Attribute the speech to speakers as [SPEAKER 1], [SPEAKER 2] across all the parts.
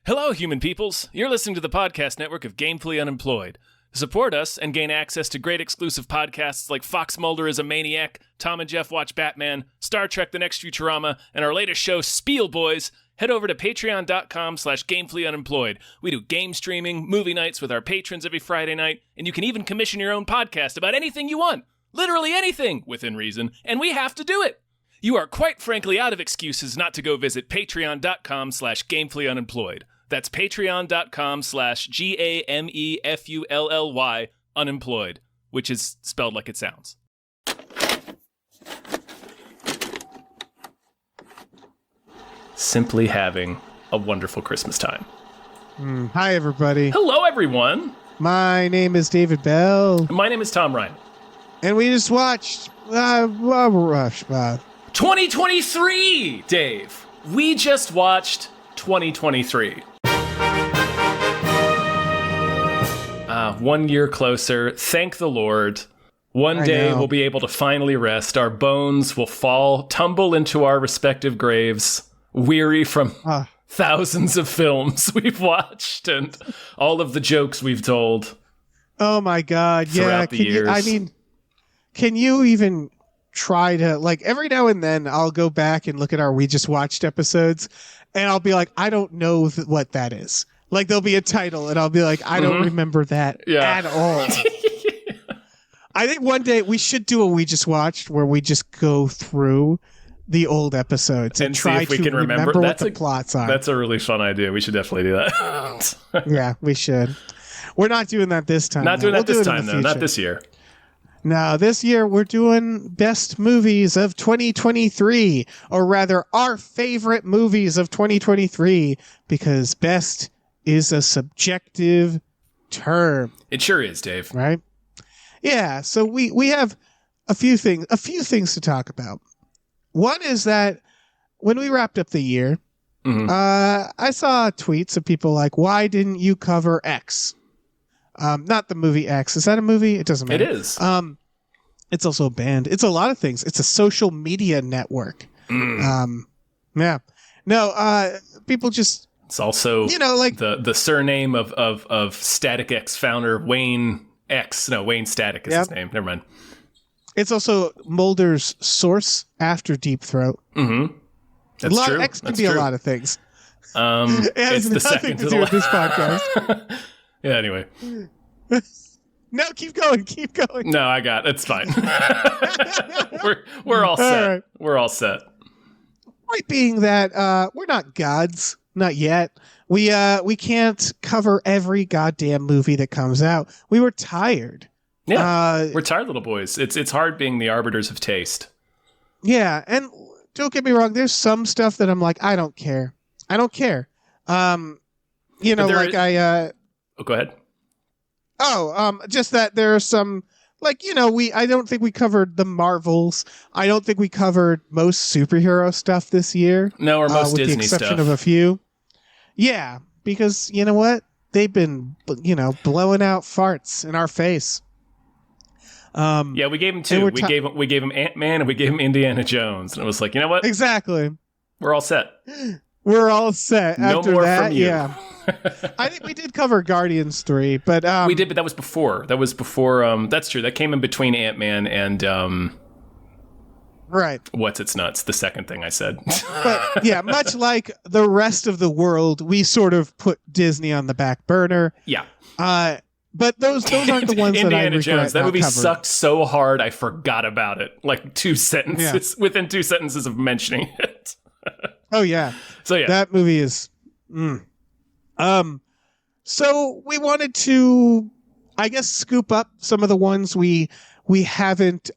[SPEAKER 1] Hello, human peoples. You're listening to the podcast network of Gamefully Unemployed. To support us and gain access to great exclusive podcasts like Fox Mulder is a Maniac, Tom and Jeff Watch Batman, Star Trek The Next Futurama, and our latest show, Spiel Boys, head over to patreon.com/gamefullyunemployed. We do game streaming, movie nights with our patrons every Friday night, and you can even commission your own podcast about anything you want. Literally anything, within reason, and we have to do it. You are quite frankly out of excuses not to go visit patreon.com/gamefullyunemployed. That's patreon.com/GAMEFULLY unemployed, which is spelled like it sounds. Simply having a wonderful Christmas time.
[SPEAKER 2] Hi, everybody.
[SPEAKER 1] Hello, everyone.
[SPEAKER 2] My name is David Bell.
[SPEAKER 1] My name is Tom Ryan.
[SPEAKER 2] And we just watched
[SPEAKER 1] 2023, Dave. We just watched 2023. 1 year closer. Thank the Lord. One day we'll be able to finally rest. Our bones will tumble into our respective graves, weary from thousands of films we've watched and all of the jokes we've told.
[SPEAKER 2] Oh my God. Yeah. Can you even try to, like, every now and then I'll go back and look at our We Just Watched episodes and I'll be like, I don't know what that is. Like, there'll be a title, and I'll be like, I don't remember that at all. I think one day we should do a We Just Watched where we just go through the old episodes and try if we can remember what the plots are.
[SPEAKER 1] That's a really fun idea. We should definitely do that.
[SPEAKER 2] Yeah, we should. We're not doing that this time.
[SPEAKER 1] Not doing that this time, though. Not this year.
[SPEAKER 2] No, this year we're doing best movies of 2023, or rather, our favorite movies of 2023, because best is a subjective term.
[SPEAKER 1] It sure is, Dave.
[SPEAKER 2] Right? Yeah. So we have a few things to talk about. One is that when we wrapped up the year, I saw tweets of people like, "Why didn't you cover X?" Not the movie X. Is that a movie? It doesn't matter.
[SPEAKER 1] It is.
[SPEAKER 2] It's also a band. It's a lot of things. It's a social media network. Yeah. No. People just.
[SPEAKER 1] It's also,
[SPEAKER 2] like
[SPEAKER 1] the surname of Static X founder Wayne X. No, Wayne Static is his name. Never mind.
[SPEAKER 2] It's also Mulder's source after Deep Throat.
[SPEAKER 1] Mm-hmm. That's true.
[SPEAKER 2] X can be a lot of things.
[SPEAKER 1] It has
[SPEAKER 2] nothing to do with this podcast.
[SPEAKER 1] Yeah. Anyway.
[SPEAKER 2] No, keep going.
[SPEAKER 1] No, I got it. It's fine. we're all set.
[SPEAKER 2] Right.
[SPEAKER 1] We're all set.
[SPEAKER 2] Point being that we're not gods. Not yet. We can't cover every goddamn movie that comes out. We were tired.
[SPEAKER 1] Yeah, we're tired little boys. It's hard being the arbiters of taste.
[SPEAKER 2] Yeah, and don't get me wrong. There's some stuff that I'm like, I don't care. Oh, go
[SPEAKER 1] ahead.
[SPEAKER 2] Just that there are some, I don't think we covered the Marvels. I don't think we covered most superhero stuff this year.
[SPEAKER 1] No, or most
[SPEAKER 2] with
[SPEAKER 1] Disney
[SPEAKER 2] the exception
[SPEAKER 1] stuff.
[SPEAKER 2] of a few. Yeah, because you know what? They've been, blowing out farts in our face.
[SPEAKER 1] Yeah, we gave him two. We gave him Ant-Man and we gave him Indiana Jones, and it was like, you know what?
[SPEAKER 2] Exactly.
[SPEAKER 1] We're all set.
[SPEAKER 2] We're all set.
[SPEAKER 1] No
[SPEAKER 2] after
[SPEAKER 1] more
[SPEAKER 2] that,
[SPEAKER 1] from you.
[SPEAKER 2] Yeah. I think we did cover Guardians 3, but
[SPEAKER 1] we did, but that was before. That's true. That came in between Ant-Man and
[SPEAKER 2] right.
[SPEAKER 1] What's Its Nuts, the second thing I said.
[SPEAKER 2] But yeah, much like the rest of the world, we sort of put Disney on the back burner.
[SPEAKER 1] Yeah.
[SPEAKER 2] But those aren't the ones that I regret
[SPEAKER 1] Jones. That movie
[SPEAKER 2] covered.
[SPEAKER 1] Sucked so hard I forgot about it. Like 2 sentences within 2 sentences of mentioning it.
[SPEAKER 2] Oh yeah.
[SPEAKER 1] So yeah.
[SPEAKER 2] That movie is so we wanted to, I guess, scoop up some of the ones we haven't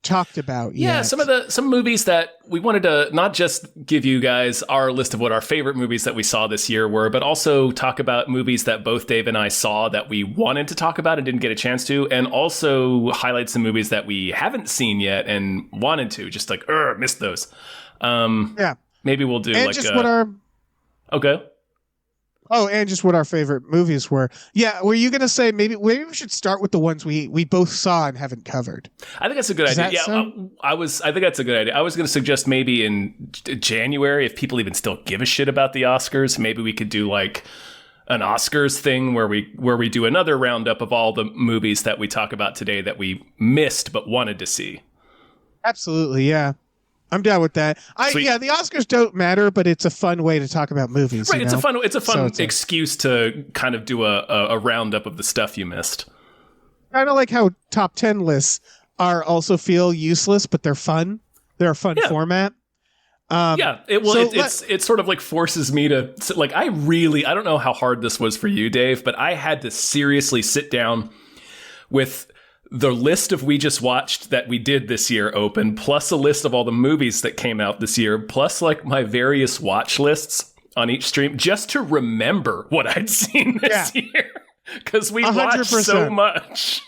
[SPEAKER 2] talked about yet.
[SPEAKER 1] Yeah, some movies that we wanted to not just give you guys our list of what our favorite movies that we saw this year were, but also talk about movies that both Dave and I saw that we wanted to talk about and didn't get a chance to, and also highlight some movies that we haven't seen yet and wanted to, just like, missed those. Yeah. Maybe we'll do
[SPEAKER 2] and
[SPEAKER 1] like
[SPEAKER 2] just what our
[SPEAKER 1] okay.
[SPEAKER 2] Oh, and just what our favorite movies were. Yeah, were you going to say maybe we should start with the ones we both saw and haven't covered?
[SPEAKER 1] I think that's a good idea. I think that's a good idea. I was going to suggest maybe in January, if people even still give a shit about the Oscars, maybe we could do like an Oscars thing where we do another roundup of all the movies that we talk about today that we missed but wanted to see.
[SPEAKER 2] Absolutely, yeah. I'm down with that. Yeah, the Oscars don't matter, but it's a fun way to talk about movies.
[SPEAKER 1] Right,
[SPEAKER 2] it's a fun
[SPEAKER 1] excuse to kind of do a roundup of the stuff you missed.
[SPEAKER 2] Kind of like how top 10 lists also feel useless, but they're fun. They're a fun format.
[SPEAKER 1] It sort of like forces me to like. I don't know how hard this was for you, Dave, but I had to seriously sit down with the list of we just watched that we did this year open, plus a list of all the movies that came out this year, plus like my various watch lists on each stream, just to remember what I'd seen this year. Because we 100%. Watched so much.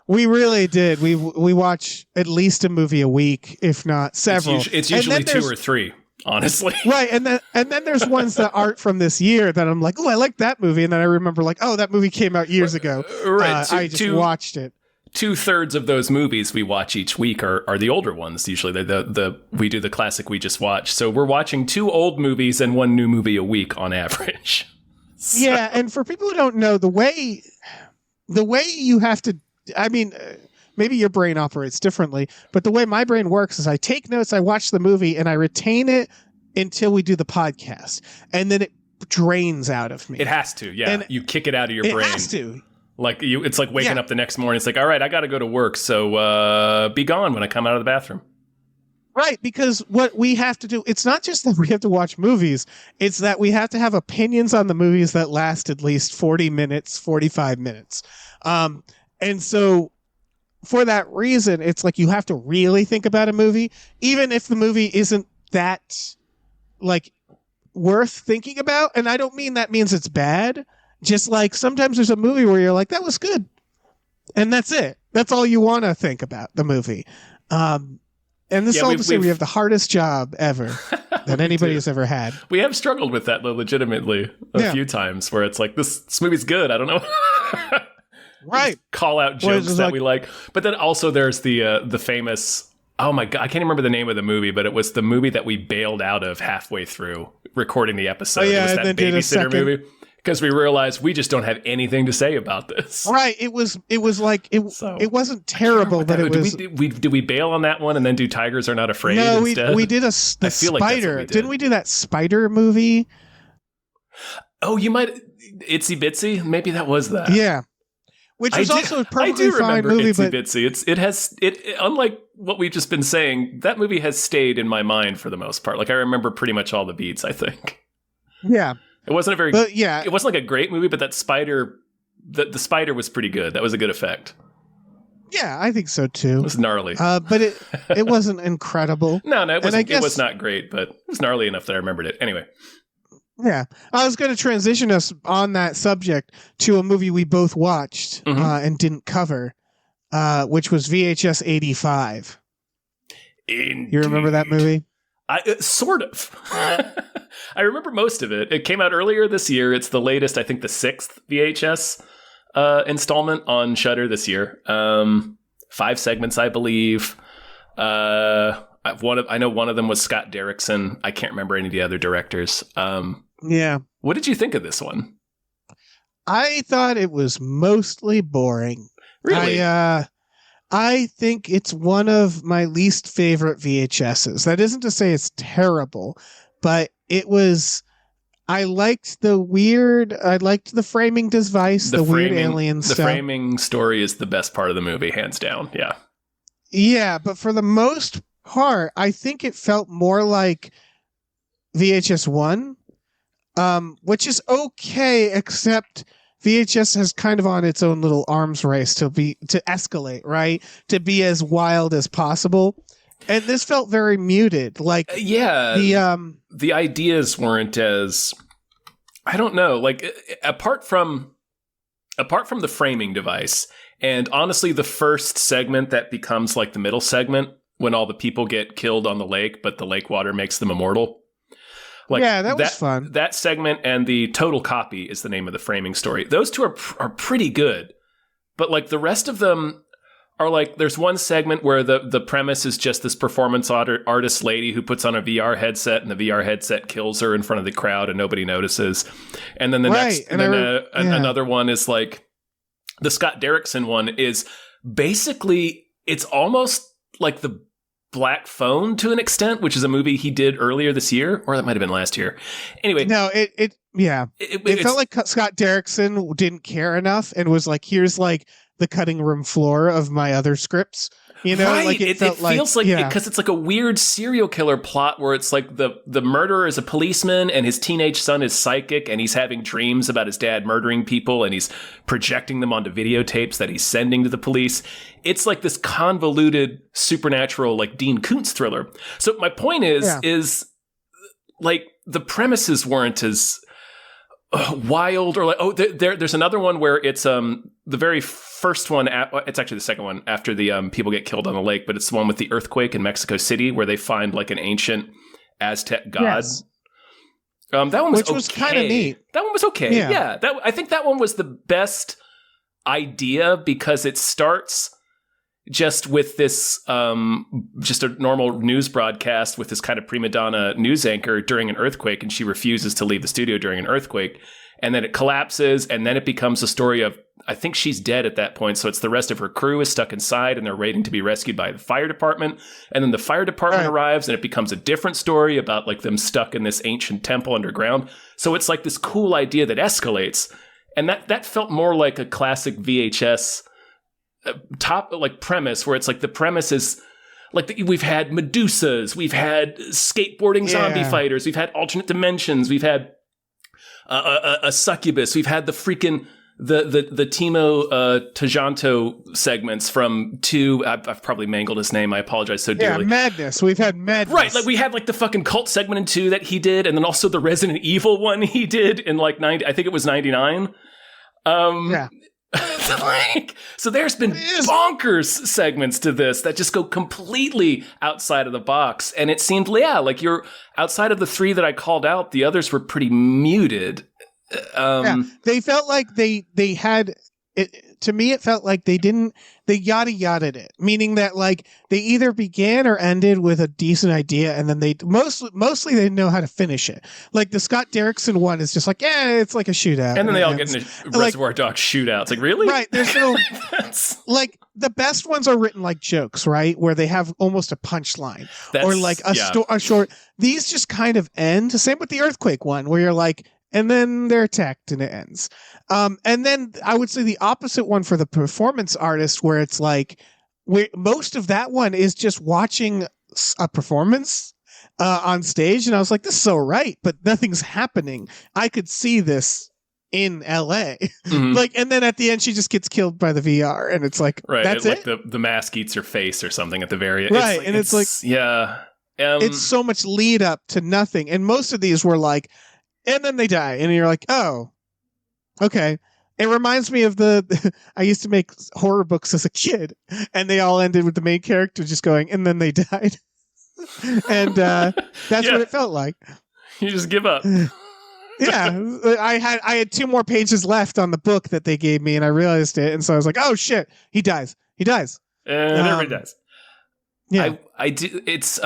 [SPEAKER 2] We really did. We watch at least a movie a week, if not several.
[SPEAKER 1] It's usually 2 or 3. Honestly.
[SPEAKER 2] Right. And then there's ones that aren't from this year that I'm like, oh, I like that movie. And then I remember like, oh, that movie came out years ago. Right. I just watched it.
[SPEAKER 1] 2/3 of those movies we watch each week are the older ones. Usually we do the classic we just watched. So we're watching 2 old movies and 1 new movie a week on average. So.
[SPEAKER 2] Yeah. And for people who don't know, the way you have to, I mean, maybe your brain operates differently, but the way my brain works is I take notes, I watch the movie, and I retain it until we do the podcast. And then it drains out of me.
[SPEAKER 1] It has to, yeah. And you kick it out of your brain.
[SPEAKER 2] It has to.
[SPEAKER 1] Like it's like waking up the next morning. It's like, all right, I got to go to work, so be gone when I come out of the bathroom.
[SPEAKER 2] Right, because what we have to do, it's not just that we have to watch movies, it's that we have to have opinions on the movies that last at least 40 minutes, 45 minutes. And so for that reason, it's like you have to really think about a movie, even if the movie isn't that like worth thinking about. And I don't mean that means it's bad. Just like sometimes there's a movie where you're like, that was good. And that's it. That's all you want to think about the movie. And this is all to say we have the hardest job ever that anybody has ever had.
[SPEAKER 1] We have struggled with that, though, legitimately a few times where it's like, this movie's good. I don't know.
[SPEAKER 2] Right.
[SPEAKER 1] Call out jokes that we like. But then also there's the famous, oh my God, I can't remember the name of the movie, but it was the movie that we bailed out of halfway through recording the episode. It was that babysitter movie. Because we realized we just don't have anything to say about this.
[SPEAKER 2] Right. It wasn't terrible, but it was.
[SPEAKER 1] Did we bail on that one and then do Tigers Are Not Afraid instead?
[SPEAKER 2] No, we did the Spider. Like didn't we do that Spider movie?
[SPEAKER 1] Oh, you might. Itsy Bitsy? Maybe that was that.
[SPEAKER 2] Yeah. Which is also a perfectly fine movie.
[SPEAKER 1] Itsy Bitsy. It unlike what we've just been saying, that movie has stayed in my mind for the most part. Like I remember pretty much all the beats, I think.
[SPEAKER 2] Yeah.
[SPEAKER 1] It wasn't it wasn't like a great movie, but that spider, the spider was pretty good. That was a good effect.
[SPEAKER 2] Yeah, I think so too.
[SPEAKER 1] It was gnarly.
[SPEAKER 2] But it wasn't incredible.
[SPEAKER 1] No, it was not great, but it was gnarly enough that I remembered it. Anyway.
[SPEAKER 2] Yeah. I was going to transition us on that subject to a movie we both watched and didn't cover, which was VHS 85.
[SPEAKER 1] Indeed.
[SPEAKER 2] You remember that movie?
[SPEAKER 1] Sort of. I remember most of it. It came out earlier this year. It's the latest, I think the 6th VHS installment on Shudder this year. 5 segments, I believe. I know one of them was Scott Derrickson. I can't remember any of the other directors.
[SPEAKER 2] Yeah.
[SPEAKER 1] What did you think of this one?
[SPEAKER 2] I thought it was mostly boring.
[SPEAKER 1] Really?
[SPEAKER 2] I think it's one of my least favorite VHSs. That isn't to say it's terrible, but it was. I liked the framing device, the weird alien stuff.
[SPEAKER 1] The framing story is the best part of the movie, hands down. Yeah.
[SPEAKER 2] Yeah, but for the most part, I think it felt more like VHS 1, which is okay, except VHS has kind of on its own little arms race to escalate, right? To be as wild as possible. And this felt very muted. Like
[SPEAKER 1] the ideas weren't as, I don't know, like apart from the framing device, and honestly the first segment that becomes like the middle segment when all the people get killed on the lake, but the lake water makes them immortal. Like
[SPEAKER 2] that was fun.
[SPEAKER 1] That segment and the Total Copy is the name of the framing story. Those two are pretty good, but like the rest of them are like, there's one segment where the premise is just this performance artist lady who puts on a VR headset and the VR headset kills her in front of the crowd and nobody notices. And then another one is like the Scott Derrickson one is basically, it's almost like the Black Phone to an extent, which is a movie he did earlier this year, or that might have been last year. Anyway,
[SPEAKER 2] no, it felt like Scott Derrickson didn't care enough and was like, here's like the cutting room floor of my other scripts. You know,
[SPEAKER 1] right.
[SPEAKER 2] like it
[SPEAKER 1] feels like because it's like a weird serial killer plot where it's like the murderer is a policeman and his teenage son is psychic and he's having dreams about his dad murdering people and he's projecting them onto videotapes that he's sending to the police. It's like this convoluted supernatural like Dean Koontz thriller. So my point is like the premises weren't as wild or like there's another one where it's the very first one, it's actually the second one after the people get killed on the lake, but it's the one with the earthquake in Mexico City where they find like an ancient Aztec god.
[SPEAKER 2] Yes.
[SPEAKER 1] That one was
[SPEAKER 2] was kind of neat.
[SPEAKER 1] That one was okay. Yeah. I think that one was the best idea because it starts just with this just a normal news broadcast with this kind of prima donna news anchor during an earthquake, and she refuses to leave the studio during an earthquake, and then it collapses, and then it becomes a story of, I think she's dead at that point, so it's the rest of her crew is stuck inside and they're waiting to be rescued by the fire department, and then the fire department arrives and it becomes a different story about like them stuck in this ancient temple underground. So it's like this cool idea that escalates, and that felt more like a classic VHS top like premise where it's like the premise is like we've had Medusas, we've had skateboarding zombie fighters, we've had alternate dimensions, we've had a succubus, we've had the freaking the Timo Tajanto segments from two. I've probably mangled his name. I apologize so dearly.
[SPEAKER 2] Yeah, Madness. We've had Madness.
[SPEAKER 1] Right, like we had like the fucking cult segment in 2 that he did, and then also the Resident Evil one he did in like 90. I think it was 99. Like, so there's been bonkers segments to this that just go completely outside of the box, and it seemed like you're outside of the 3 that I called out, the others were pretty muted.
[SPEAKER 2] They felt like they had it. To me, it felt like they yada yada'd it, meaning that like they either began or ended with a decent idea, and then they mostly they know how to finish it. Like the Scott Derrickson one is just like, it's like a shootout,
[SPEAKER 1] and then they all get in a Reservoir Dogs shootout. It's like, really?
[SPEAKER 2] Right? There's no like the best ones are written like jokes, right? Where they have almost a punchline or like a short. These just kind of end. Same with the earthquake one, where you're like, and then they're attacked and it ends. And then I would say the opposite one for the performance artist, where it's like, most of that one is just watching a performance on stage. And I was like, this is so right, but nothing's happening. I could see this in LA. Mm-hmm. Like, and then at the end, she just gets killed by the VR. And it's like, that's it.
[SPEAKER 1] Like the mask eats her face or something at the very end.
[SPEAKER 2] Right. It's like,
[SPEAKER 1] it's
[SPEAKER 2] so much lead up to nothing. And most of these were like, and then they die. And you're like, oh, okay. It reminds me of I used to make horror books as a kid, and they all ended with the main character just going, and then they died. And that's what it felt like.
[SPEAKER 1] You just give up.
[SPEAKER 2] Yeah. I had 2 more pages left on the book that they gave me, and I realized it. And so I was like, oh shit, he dies.
[SPEAKER 1] And everybody dies.
[SPEAKER 2] Yeah.
[SPEAKER 1] I do. It's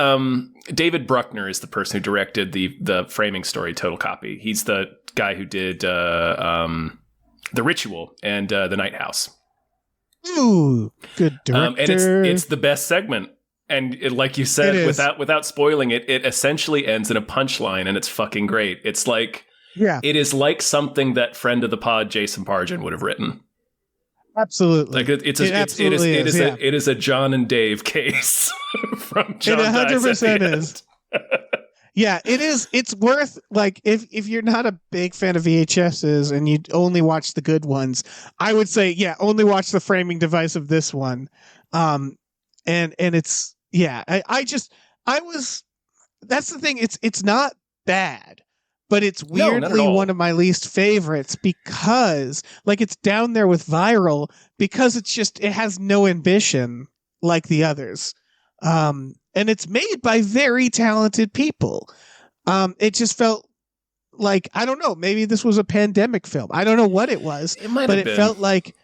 [SPEAKER 1] David Bruckner is the person who directed the framing story Total Copy. He's the guy who did The Ritual and The Night House.
[SPEAKER 2] Ooh, good director.
[SPEAKER 1] And it's the best segment. And like you said, without spoiling it, it essentially ends in a punchline, and it's fucking great. It's like it is like something that friend of the pod Jason Pargin would have written.
[SPEAKER 2] Absolutely.
[SPEAKER 1] Like it is a John and Dave case from John.
[SPEAKER 2] It 100% is. Yeah, it is. It's worth, like, if you're not a big fan of VHSs and you only watch the good ones, I would say, only watch the framing device of this one. And it's, that's the thing. It's not bad, but it's weirdly one of my least favorites because, like, it's down there with Viral because it has no ambition like the others. And it's made by very talented people. It just felt like, I don't know, maybe this was a pandemic film. I don't know what it was, but it felt like,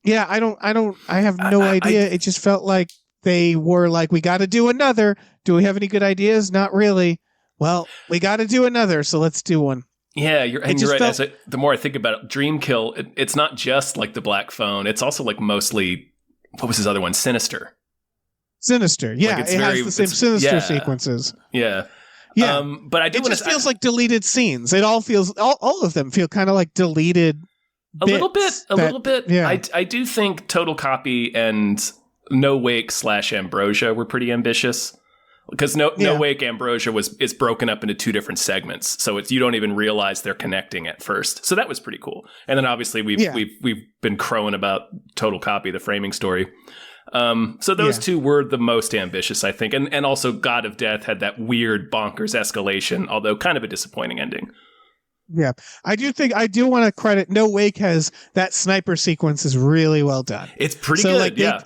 [SPEAKER 2] yeah, I have no idea. It just felt like they were like, we got to do another. Do we have any good ideas? Not really. Well, we got to do another, so let's do one.
[SPEAKER 1] Yeah, you're right. The more I think about it, Dreamkill, it's not just like the Black Phone. It's also like mostly, what was his other one? Sinister.
[SPEAKER 2] Sinister, yeah. Like it has the same Sinister sequences.
[SPEAKER 1] Yeah.
[SPEAKER 2] Yeah.
[SPEAKER 1] But I do.
[SPEAKER 2] It just feels like deleted scenes. It all feels, all of them feel kind of like deleted.
[SPEAKER 1] A little bit.
[SPEAKER 2] Yeah.
[SPEAKER 1] I do think Total Copy and No Wake / Ambrosia were pretty ambitious. Because No Wake Ambrosia is broken up into two different segments, so you don't even realize they're connecting at first. So that was pretty cool. And then obviously we've been crowing about Total Copy, the framing story. So those two were the most ambitious, I think, and also God of Death had that weird bonkers escalation, although kind of a disappointing ending.
[SPEAKER 2] Yeah, I do want to credit No Wake has that sniper sequence is really well done.
[SPEAKER 1] It's pretty good.
[SPEAKER 2] Like,
[SPEAKER 1] yeah.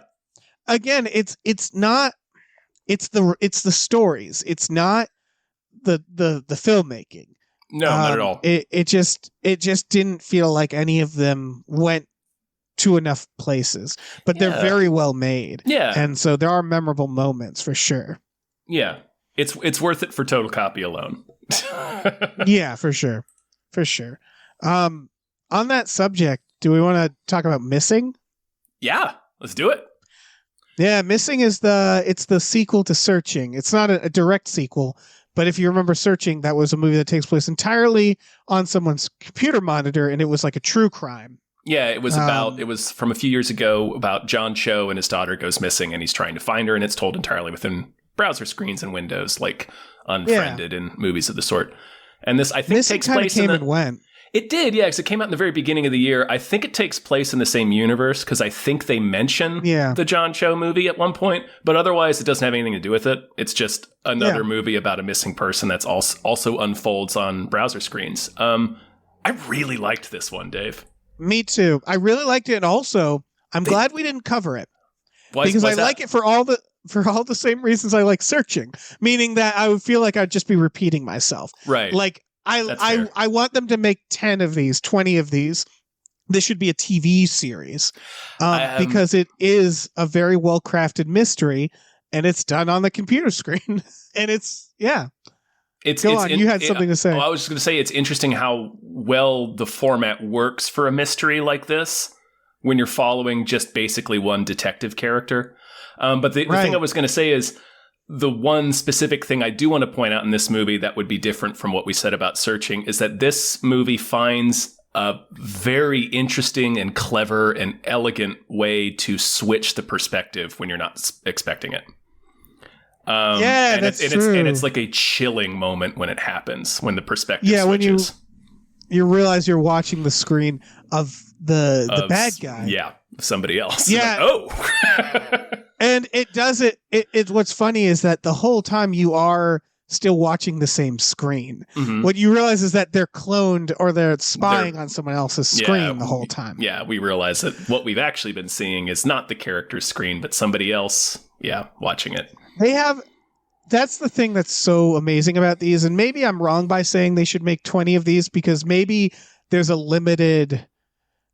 [SPEAKER 2] Again, it's not. It's the stories. It's not the filmmaking.
[SPEAKER 1] No, not at all.
[SPEAKER 2] It just didn't feel like any of them went to enough places, but they're very well made.
[SPEAKER 1] Yeah,
[SPEAKER 2] and so there are memorable moments for sure.
[SPEAKER 1] Yeah, it's worth it for Total Copy alone.
[SPEAKER 2] Yeah, for sure. On that subject, do we want to talk about Missing?
[SPEAKER 1] Yeah, let's do it.
[SPEAKER 2] Yeah, Missing is the sequel to Searching. It's not a direct sequel, but if you remember Searching, that was a movie that takes place entirely on someone's computer monitor, and it was like a true crime.
[SPEAKER 1] Yeah, it was it was from a few years ago about John Cho and his daughter goes missing, and he's trying to find her, and it's told entirely within browser screens and windows, like Unfriended and movies of the sort. And this, I think,
[SPEAKER 2] Missing
[SPEAKER 1] takes place
[SPEAKER 2] came and went.
[SPEAKER 1] It did, yeah, because it came out in the very beginning of the year. I think it takes place in the same universe because I think they mention the John Cho movie at one point, but otherwise it doesn't have anything to do with it. It's just another movie about a missing person that's also unfolds on browser screens. I really liked this one, Dave.
[SPEAKER 2] Me too. I really liked it, and also I'm glad we didn't cover it because I like it for all the same reasons I like Searching, meaning that I would feel like I'd just be repeating myself.
[SPEAKER 1] Right.
[SPEAKER 2] Like I want them to make 10 of these, 20 of these. This should be a TV series because it is a very well-crafted mystery, and it's done on the computer screen. And Go on. You had something to say.
[SPEAKER 1] I was just going to say it's interesting how well the format works for a mystery like this when you're following just basically one detective character. But the thing I was going to say is, the one specific thing I do want to point out in this movie that would be different from what we said about Searching is that this movie finds a very interesting and clever and elegant way to switch the perspective when you're not expecting it.
[SPEAKER 2] That's true.
[SPEAKER 1] And it's like a chilling moment when it happens, when the perspective
[SPEAKER 2] when
[SPEAKER 1] switches.
[SPEAKER 2] you realize you're watching the screen of the bad guy.
[SPEAKER 1] Yeah, somebody else.
[SPEAKER 2] Yeah.
[SPEAKER 1] Like, oh.
[SPEAKER 2] And it does it. What's funny is that the whole time you are still watching the same screen. Mm-hmm. What you realize is that they're cloned or they're spying on someone else's screen the whole time.
[SPEAKER 1] Yeah, we realize that what we've actually been seeing is not the character's screen, but somebody else, watching it.
[SPEAKER 2] That's the thing that's so amazing about these. And maybe I'm wrong by saying they should make 20 of these because maybe there's a limited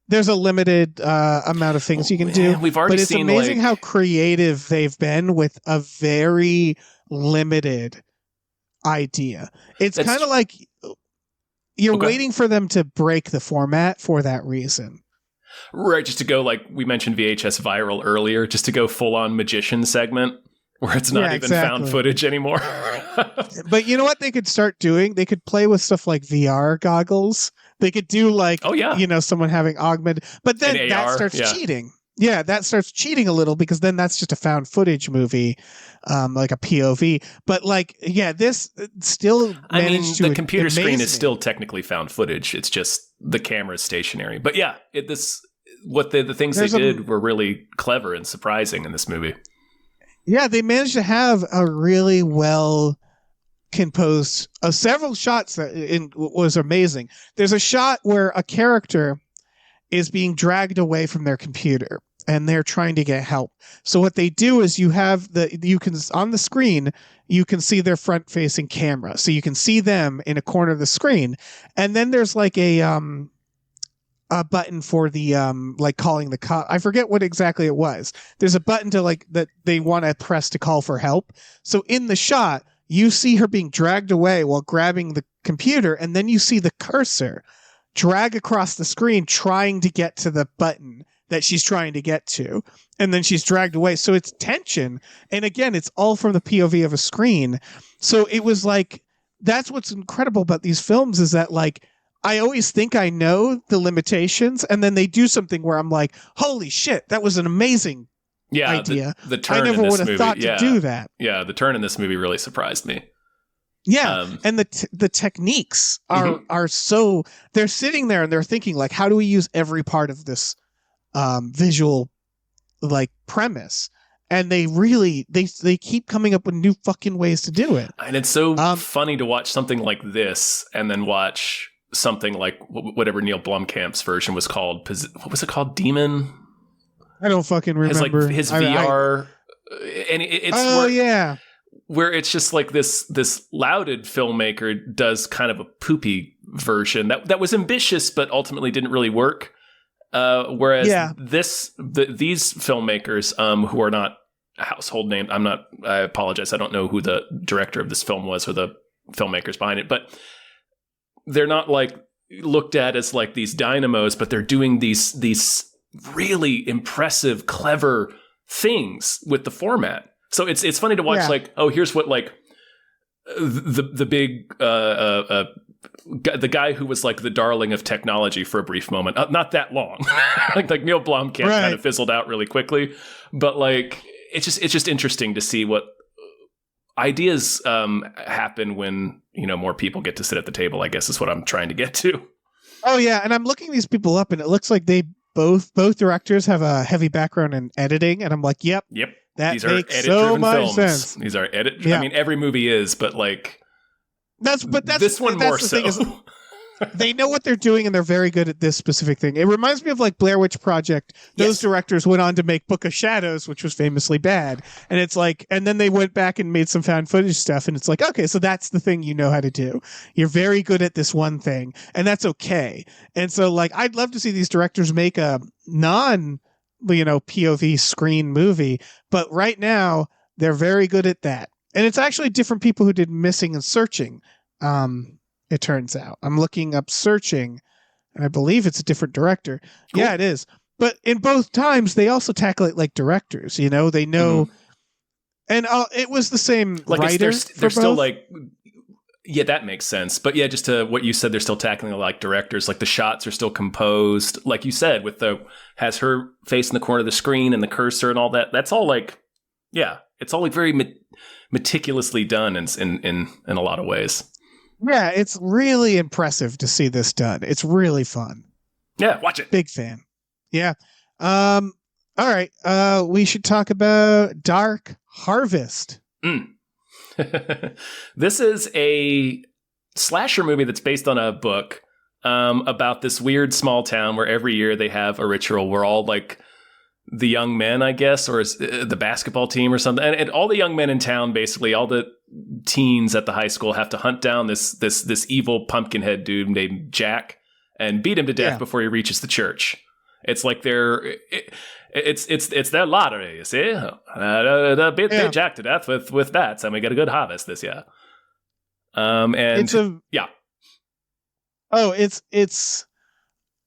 [SPEAKER 2] amount of things you can do.
[SPEAKER 1] We've already
[SPEAKER 2] seen, but it's amazing how creative they've been with a very limited idea. It's kind of like you're waiting for them to break the format for that reason.
[SPEAKER 1] Right, just to go, like we mentioned VHS Viral earlier, just to go full on magician segment where it's not even found footage anymore.
[SPEAKER 2] But you know what they could start doing? They could play with stuff like VR goggles. They could do like, someone having augmented, but then that starts cheating. Yeah, that starts cheating a little because then that's just a found footage movie, like a POV. But this still managed to.
[SPEAKER 1] The computer screen is still technically found footage. It's just the camera's stationary. But the things they did were really clever and surprising in this movie.
[SPEAKER 2] Yeah, they managed to have a really well composed several shots that was amazing. There's a shot where a character is being dragged away from their computer, and they're trying to get help. So what they do is you can on the screen, you can see their front facing camera. So you can see them in a corner of the screen. And then there's like a button for the like calling the cop. I forget what exactly it was. There's a button to like that they want to press to call for help. So in the shot, you see her being dragged away while grabbing the computer, and then you see the cursor drag across the screen trying to get to the button that she's trying to get to, and then she's dragged away. So it's tension, and again, it's all from the POV of a screen. So it was like, that's what's incredible about these films, is that like I always think I know the limitations, and then they do something where I'm like, holy shit, that was an amazing idea.
[SPEAKER 1] The turn
[SPEAKER 2] I never would have thought
[SPEAKER 1] to
[SPEAKER 2] do that.
[SPEAKER 1] Yeah, the turn in this movie really surprised me.
[SPEAKER 2] Yeah, and the techniques are so, they're sitting there and they're thinking like, how do we use every part of this visual like premise? And they really they keep coming up with new fucking ways to do it.
[SPEAKER 1] And it's so funny to watch something like this and then watch something like whatever Neil Blomkamp's version was called. What was it called? Demon?
[SPEAKER 2] I don't fucking remember.
[SPEAKER 1] His VR. And it's where it's just like this lauded filmmaker does kind of a poopy version that was ambitious but ultimately didn't really work. Whereas these filmmakers who are not household names, I apologize, I don't know who the director of this film was or the filmmakers behind it, but they're not like looked at as like these dynamos, but they're doing these really impressive, clever things with the format. So it's funny to watch like, oh, here's what like the big the guy who was like the darling of technology for a brief moment, not that long, like Neil Blomkamp kind of fizzled out really quickly, but like it's just interesting to see what ideas happen when more people get to sit at the table, I guess is what I'm trying to get to.
[SPEAKER 2] Oh yeah, and I'm looking these people up, and it looks like they both directors have a heavy background in editing, and I'm like, yep. That makes so much sense.
[SPEAKER 1] These are I mean, every movie is, but like
[SPEAKER 2] that's
[SPEAKER 1] this one more so.
[SPEAKER 2] The thing is, they know what they're doing, and they're very good at this specific thing. It reminds me of like Blair Witch Project. Those directors went on to make Book of Shadows, which was famously bad. And it's like, and then they went back and made some found footage stuff. And it's like, okay, so that's the thing you know how to do. You're very good at this one thing, and that's okay. And so like, I'd love to see these directors make a POV screen movie, but right now they're very good at that. And it's actually different people who did Missing and Searching. It turns out I'm looking up Searching, and I believe it's a different director. Cool. Yeah, it is. But in both times, they also tackle it like directors. They know, and it was the same
[SPEAKER 1] like
[SPEAKER 2] writer.
[SPEAKER 1] They're still like, yeah, that makes sense. But yeah, just to what you said, they're still tackling like directors. Like the shots are still composed, like you said, with has her face in the corner of the screen and the cursor and all that. That's all like, yeah, it's all like very meticulously done in a lot of ways.
[SPEAKER 2] Yeah, it's really impressive to see this done. It's really fun.
[SPEAKER 1] Yeah, watch it.
[SPEAKER 2] Big fan. Yeah. All right. We should talk about Dark Harvest.
[SPEAKER 1] This is a slasher movie that's based on a book about this weird small town where every year they have a ritual where all like the young men, I guess, or the basketball team or something, and all the young men in town, basically all the teens at the high school, have to hunt down this evil pumpkinhead dude named Jack and beat him to death before he reaches the church. It's like it's their lottery, you see. Beat Jack to death with bats, and we get a good harvest this year. And it's a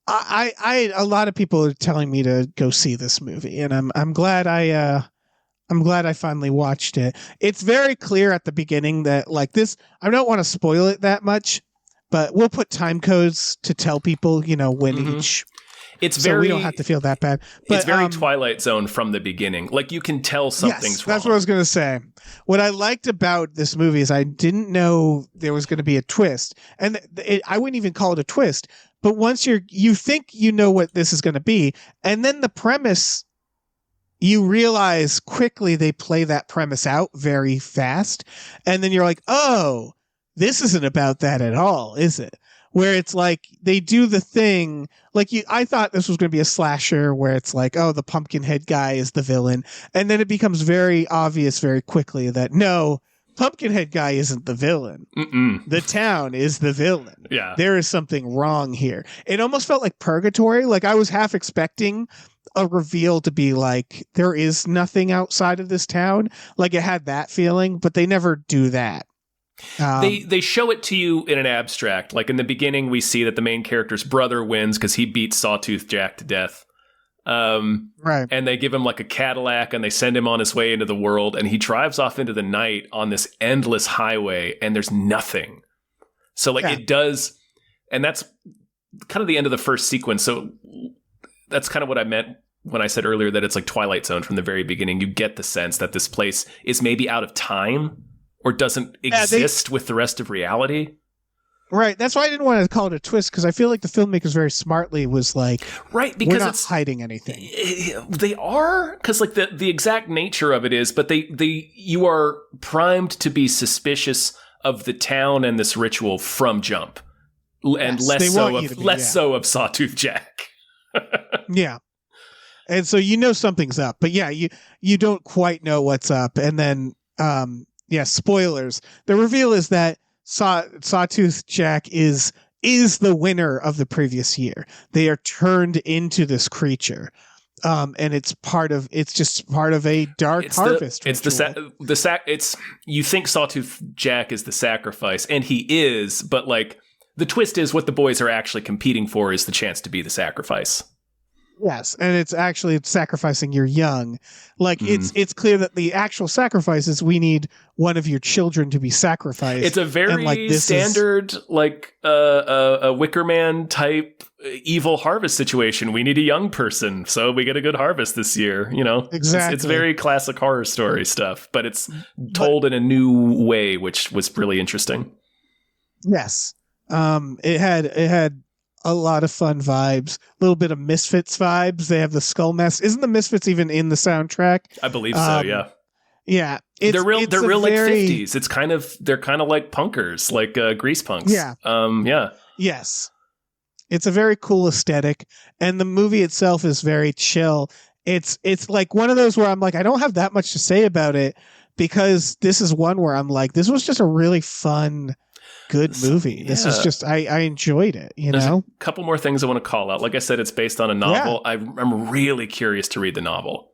[SPEAKER 2] a lot of people are telling me to go see this movie, and I'm glad I finally watched it. It's very clear at the beginning that like this, I don't want to spoil it that much, but we'll put time codes to tell people, when each.
[SPEAKER 1] It's
[SPEAKER 2] so we don't have to feel that bad. But,
[SPEAKER 1] it's very Twilight Zone from the beginning. Like you can tell something's wrong.
[SPEAKER 2] That's what I was going to say. What I liked about this movie is I didn't know there was going to be a twist, and I wouldn't even call it a twist. But once you think you know what this is going to be, and then the premise, you realize quickly they play that premise out very fast, and then you're like, oh, this isn't about that at all, is it? where it's like they do the thing like I thought this was going to be a slasher where it's like, oh, the Pumpkinhead guy is the villain, and then it becomes very obvious very quickly that no, Pumpkinhead guy isn't the villain. The town is the villain.
[SPEAKER 1] Yeah,
[SPEAKER 2] there is something wrong here. It almost felt like purgatory. Like I was half expecting a reveal to be like there is nothing outside of this town. Like it had that feeling, but they never do that.
[SPEAKER 1] They show it to you in an abstract. Like in the beginning, we see that the main character's brother wins because he beats Sawtooth Jack to death.
[SPEAKER 2] Right.
[SPEAKER 1] And they give him like a Cadillac and they send him on his way into the world. And he drives off into the night on this endless highway and there's nothing. So like it does. And that's kind of the end of the first sequence. So that's kind of what I meant when I said earlier that it's like Twilight Zone from the very beginning. You get the sense that this place is maybe out of time. Or doesn't exist with the rest of reality.
[SPEAKER 2] Right. That's why I didn't want to call it a twist, because I feel like the filmmakers very smartly was like,
[SPEAKER 1] right, because
[SPEAKER 2] we're not hiding anything.
[SPEAKER 1] They are, because like the exact nature of it is, but you are primed to be suspicious of the town and this ritual from jump, and less so of Sawtooth Jack.
[SPEAKER 2] Yeah. And so something's up, but yeah, you don't quite know what's up, and then spoilers. The reveal is that Sawtooth Jack is the winner of the previous year. They are turned into this creature, and it's just part of a dark harvest.
[SPEAKER 1] You think Sawtooth Jack is the sacrifice, and he is, but like the twist is what the boys are actually competing for is the chance to be the sacrifice.
[SPEAKER 2] Yes, and it's actually sacrificing your young. Like it's clear that the actual sacrifice is we need one of your children to be sacrificed.
[SPEAKER 1] It's a very standard a Wicker Man type evil harvest situation. We need a young person, so we get a good harvest this year.
[SPEAKER 2] Exactly.
[SPEAKER 1] It's very classic horror story stuff, but it's told in a new way, which was really interesting.
[SPEAKER 2] Yes, it had a lot of fun vibes, a little bit of Misfits vibes. They have the skull mask. Isn't the Misfits even in the soundtrack?
[SPEAKER 1] I believe so. Yeah.
[SPEAKER 2] Yeah.
[SPEAKER 1] They're real like 50s. They're kind of like punkers, like grease punks.
[SPEAKER 2] Yeah.
[SPEAKER 1] Yeah.
[SPEAKER 2] Yes. It's a very cool aesthetic. And the movie itself is very chill. It's like one of those where I'm like, I don't have that much to say about it, because this is one where I'm like, this was just a really fun, good movie. This is just I enjoyed it. There's
[SPEAKER 1] a couple more things I want to call out. Like I said, it's based on a novel. Yeah. I'm really curious to read the novel.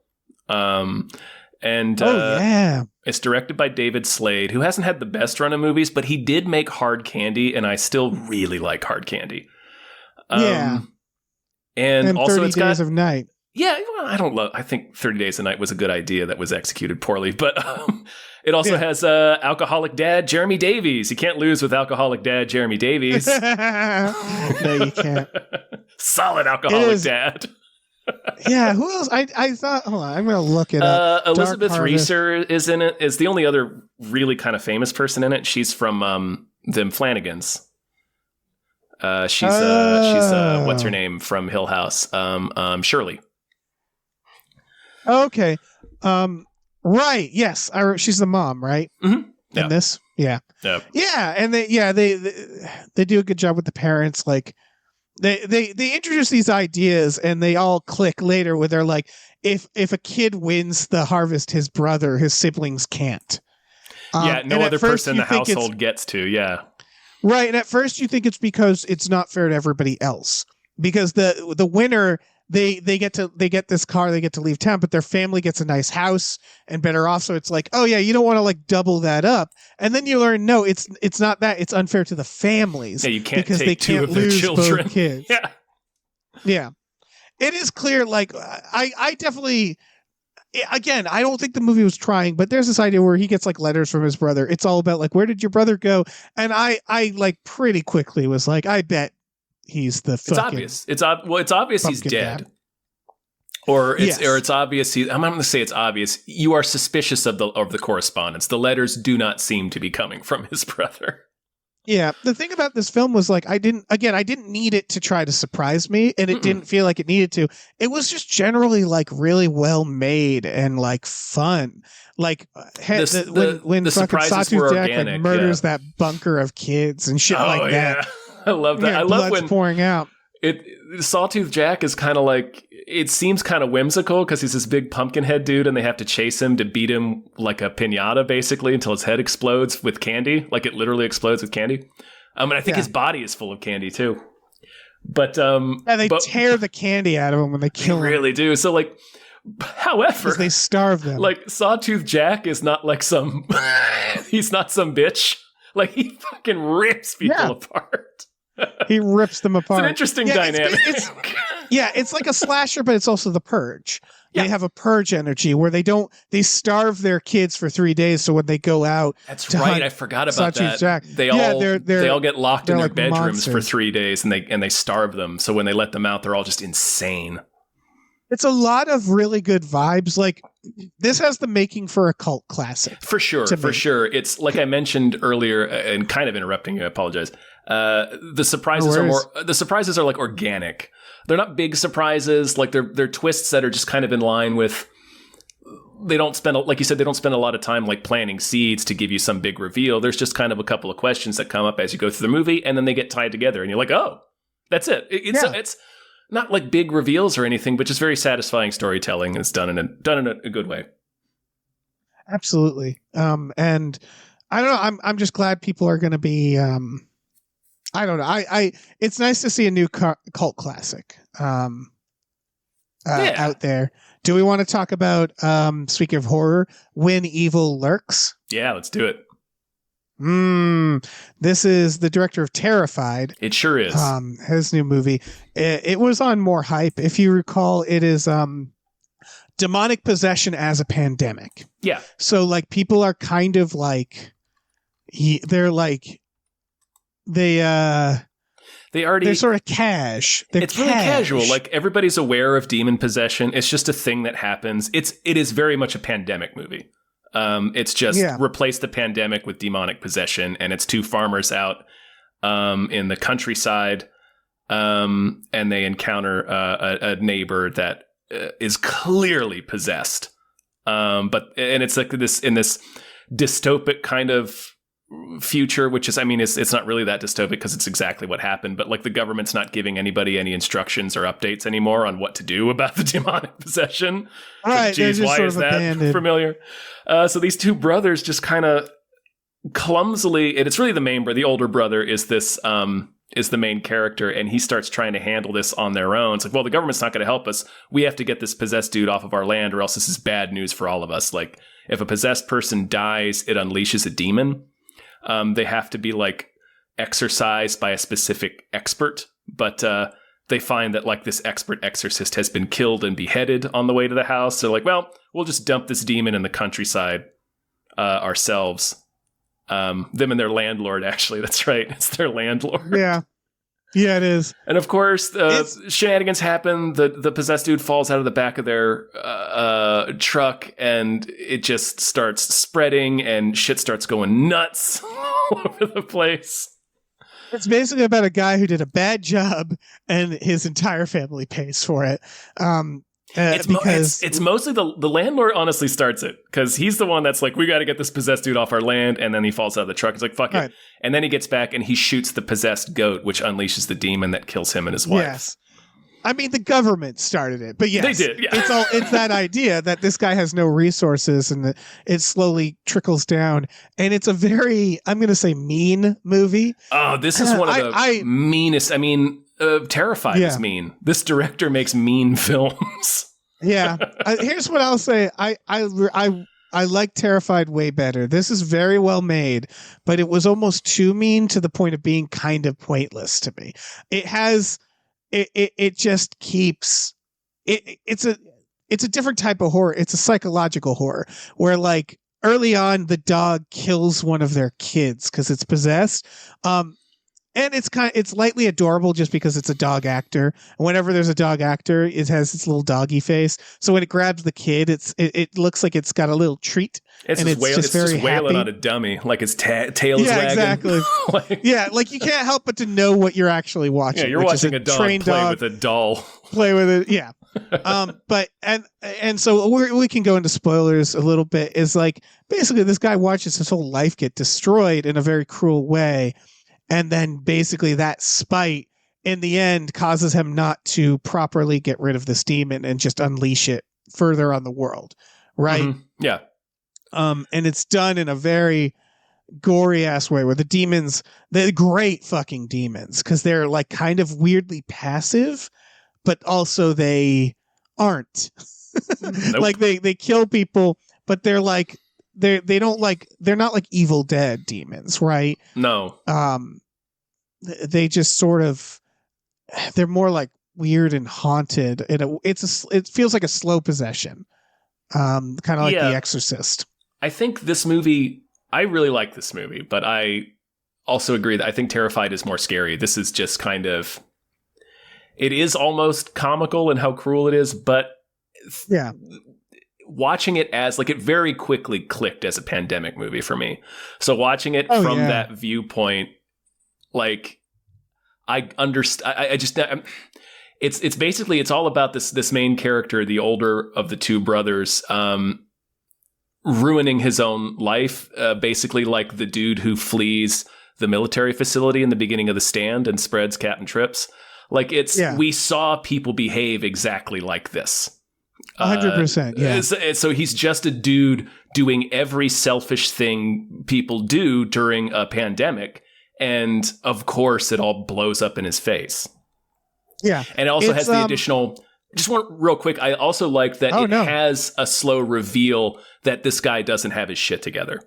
[SPEAKER 1] It's directed by David Slade, who hasn't had the best run of movies, but he did make Hard Candy, and I still really like Hard Candy. And also
[SPEAKER 2] 30
[SPEAKER 1] it's got
[SPEAKER 2] Days of Night.
[SPEAKER 1] Yeah, I think 30 Days a Night was a good idea that was executed poorly, but it also has alcoholic dad Jeremy Davies. You can't lose with alcoholic dad Jeremy Davies.
[SPEAKER 2] No, you can't.
[SPEAKER 1] Solid alcoholic dad.
[SPEAKER 2] Yeah, who else? I thought, hold on, I'm going to look it up.
[SPEAKER 1] Elizabeth Reeser is in it, is the only other really kind of famous person in it. She's from them Flanagans. She's what's her name from Hill House? Shirley.
[SPEAKER 2] Okay. Right. Yes. She's the mom, right?
[SPEAKER 1] Mm-hmm.
[SPEAKER 2] In this. Yeah.
[SPEAKER 1] Yep.
[SPEAKER 2] Yeah. And they do a good job with the parents. Like they introduce these ideas and they all click later where they're like, if a kid wins the harvest, his siblings can't.
[SPEAKER 1] No other person in the household gets to. Yeah.
[SPEAKER 2] Right. And at first you think it's because it's not fair to everybody else, because the winner, they get this car, they get to leave town, but their family gets a nice house and better off. So it's like, oh yeah, you don't want to like double that up. And then you learn, no, it's not that. It's unfair to the families.
[SPEAKER 1] Yeah, you can't
[SPEAKER 2] because
[SPEAKER 1] take
[SPEAKER 2] they
[SPEAKER 1] two
[SPEAKER 2] can't
[SPEAKER 1] of their
[SPEAKER 2] lose
[SPEAKER 1] children.
[SPEAKER 2] Both kids.
[SPEAKER 1] Yeah.
[SPEAKER 2] Yeah. It is clear. Like I definitely, again, I don't think the movie was trying, but there's this idea where he gets like letters from his brother. It's all about like, where did your brother go? And I like pretty quickly was like, I bet he's the fucking.
[SPEAKER 1] It's obvious he's dead.
[SPEAKER 2] Dad.
[SPEAKER 1] Or it's obvious. I'm not going to say it's obvious. You are suspicious of the correspondence. The letters do not seem to be coming from his brother.
[SPEAKER 2] Yeah, the thing about this film was like I didn't need it to try to surprise me, and it didn't feel like it needed to. It was just generally like really well made and like fun. Like when
[SPEAKER 1] the
[SPEAKER 2] fucking
[SPEAKER 1] surprises were
[SPEAKER 2] Sawtooth Jack
[SPEAKER 1] organic,
[SPEAKER 2] like murders that bunker of kids and shit like that.
[SPEAKER 1] I love that. I love when
[SPEAKER 2] pouring out.
[SPEAKER 1] Sawtooth Jack is kind of like, it seems kind of whimsical because he's this big pumpkin head dude and they have to chase him to beat him like a piñata basically until his head explodes with candy. Like it literally explodes with candy. And I think his body is full of candy too. But
[SPEAKER 2] they tear the candy out of him when they kill him.
[SPEAKER 1] They really do. So like, however,
[SPEAKER 2] they starve them.
[SPEAKER 1] Like Sawtooth Jack is not like some he's not some bitch. Like he fucking rips people apart.
[SPEAKER 2] He rips them apart.
[SPEAKER 1] It's an interesting dynamic.
[SPEAKER 2] It's like a slasher, but it's also the Purge. Yeah. They have a purge energy where they starve their kids for 3 days. So when they go out,
[SPEAKER 1] that's right. I forgot about that.
[SPEAKER 2] Jack.
[SPEAKER 1] They all get locked in their bedrooms for 3 days, and they starve them. So when they let them out, they're all just insane.
[SPEAKER 2] It's a lot of really good vibes. Like this has the making for a cult classic.
[SPEAKER 1] For sure. It's like I mentioned earlier, and kind of interrupting you. I apologize. The surprises are like organic. They're not big surprises. Like they're twists that are just kind of in line with. They don't spend, like you said, they don't spend a lot of time like planting seeds to give you some big reveal. There's just kind of a couple of questions that come up as you go through the movie, and then they get tied together, and you're like, oh, that's it. It's not like big reveals or anything, but just very satisfying storytelling. It's done in a good way.
[SPEAKER 2] Absolutely. And I don't know. I'm just glad people are going to be. I don't know. It's nice to see a new cult classic out there. Do we want to talk about, speaking of horror, When Evil Lurks?
[SPEAKER 1] Yeah, let's do it.
[SPEAKER 2] This is the director of Terrified.
[SPEAKER 1] It sure is.
[SPEAKER 2] His new movie. It was on more hype. If you recall, it is demonic possession as a pandemic.
[SPEAKER 1] Yeah.
[SPEAKER 2] So like people are kind of like, they're sort of cash.
[SPEAKER 1] It's really casual. Like everybody's aware of demon possession. It's just a thing that happens. It is very much a pandemic movie. It's just replace the pandemic with demonic possession, and it's two farmers out in the countryside, and they encounter a neighbor that is clearly possessed. And it's like this dystopic kind of future, which is, I mean, it's not really that dystopic because it's exactly what happened, but like the government's not giving anybody any instructions or updates anymore on what to do about the demonic possession.
[SPEAKER 2] All right, geez, why is that abandoned.
[SPEAKER 1] Familiar? So these two brothers just kind of clumsily, and it's really the older brother is the main character, and he starts trying to handle this on their own. It's like, well, the government's not going to help us. We have to get this possessed dude off of our land, or else this is bad news for all of us. Like, if a possessed person dies, it unleashes a demon. They have to be like exorcised by a specific expert, but they find that like this expert exorcist has been killed and beheaded on the way to the house. They're like, well, we'll just dump this demon in the countryside ourselves. Them and their landlord, actually. That's right. It's their landlord.
[SPEAKER 2] Yeah. Yeah, it is.
[SPEAKER 1] And of course, shenanigans happen. The possessed dude falls out of the back of their truck, and it just starts spreading, and shit starts going nuts all over the place.
[SPEAKER 2] It's basically about a guy who did a bad job, and his entire family pays for it.
[SPEAKER 1] It's mostly the landlord honestly starts it, because he's the one that's like, we got to get this possessed dude off our land, and then he falls out of the truck. He's like, fuck it. And then he gets back and he shoots the possessed goat, which unleashes the demon that kills him and his wife. Yes.
[SPEAKER 2] I mean, the government started it, but yes,
[SPEAKER 1] they did. Yeah.
[SPEAKER 2] It's that idea that this guy has no resources, and it slowly trickles down. And it's a very, I'm going to say, mean movie.
[SPEAKER 1] Oh, this is one of the meanest. I mean, Terrified is mean. This director makes mean films.
[SPEAKER 2] Yeah. Here's what I'll say. I like Terrified way better. This is very well made, but it was almost too mean to the point of being kind of pointless to me. It just keeps it's a different type of horror. It's a psychological horror where like early on the dog kills one of their kids because it's possessed. And it's lightly adorable just because it's a dog actor. And whenever there's a dog actor, it has its little doggy face. So when it grabs the kid, it looks like it's got a little treat.
[SPEAKER 1] It's just wailing on a dummy, like its tail's wagging.
[SPEAKER 2] Exactly. Yeah, like you can't help but to know what you're actually watching.
[SPEAKER 1] Yeah, you're watching a dog play with a doll.
[SPEAKER 2] Play with it, yeah. But so we can go into spoilers a little bit. Is like basically this guy watches his whole life get destroyed in a very cruel way. and then basically that spite in the end causes him not to properly get rid of this demon and just unleash it further on the world, right?
[SPEAKER 1] Mm-hmm. Yeah.
[SPEAKER 2] And it's done in a very gory ass way where the demons, they're great fucking demons because they're like kind of weirdly passive, but also they aren't.
[SPEAKER 1] Nope.
[SPEAKER 2] Like they kill people, but they're like they're not like Evil Dead demons, right?
[SPEAKER 1] No.
[SPEAKER 2] They just sort of, they're more like weird and haunted. It feels like a slow possession, kind of like The Exorcist.
[SPEAKER 1] I think this movie, I really like this movie, but I also agree that I think Terrified is more scary. This is just kind of, it is almost comical in how cruel it is, but
[SPEAKER 2] yeah,
[SPEAKER 1] watching it as like, it very quickly clicked as a pandemic movie for me. So watching it from that viewpoint, like I understand. It's basically, it's all about this main character, the older of the two brothers, ruining his own life, basically like the dude who flees the military facility in the beginning of The Stand and spreads Captain Trips. Like we saw people behave exactly like this.
[SPEAKER 2] 100%. Yeah.
[SPEAKER 1] So he's just a dude doing every selfish thing people do during a pandemic. And of course, it all blows up in his face. Yeah. And it also has the additional, just one real quick. I also like that has a slow reveal that this guy doesn't have his shit together.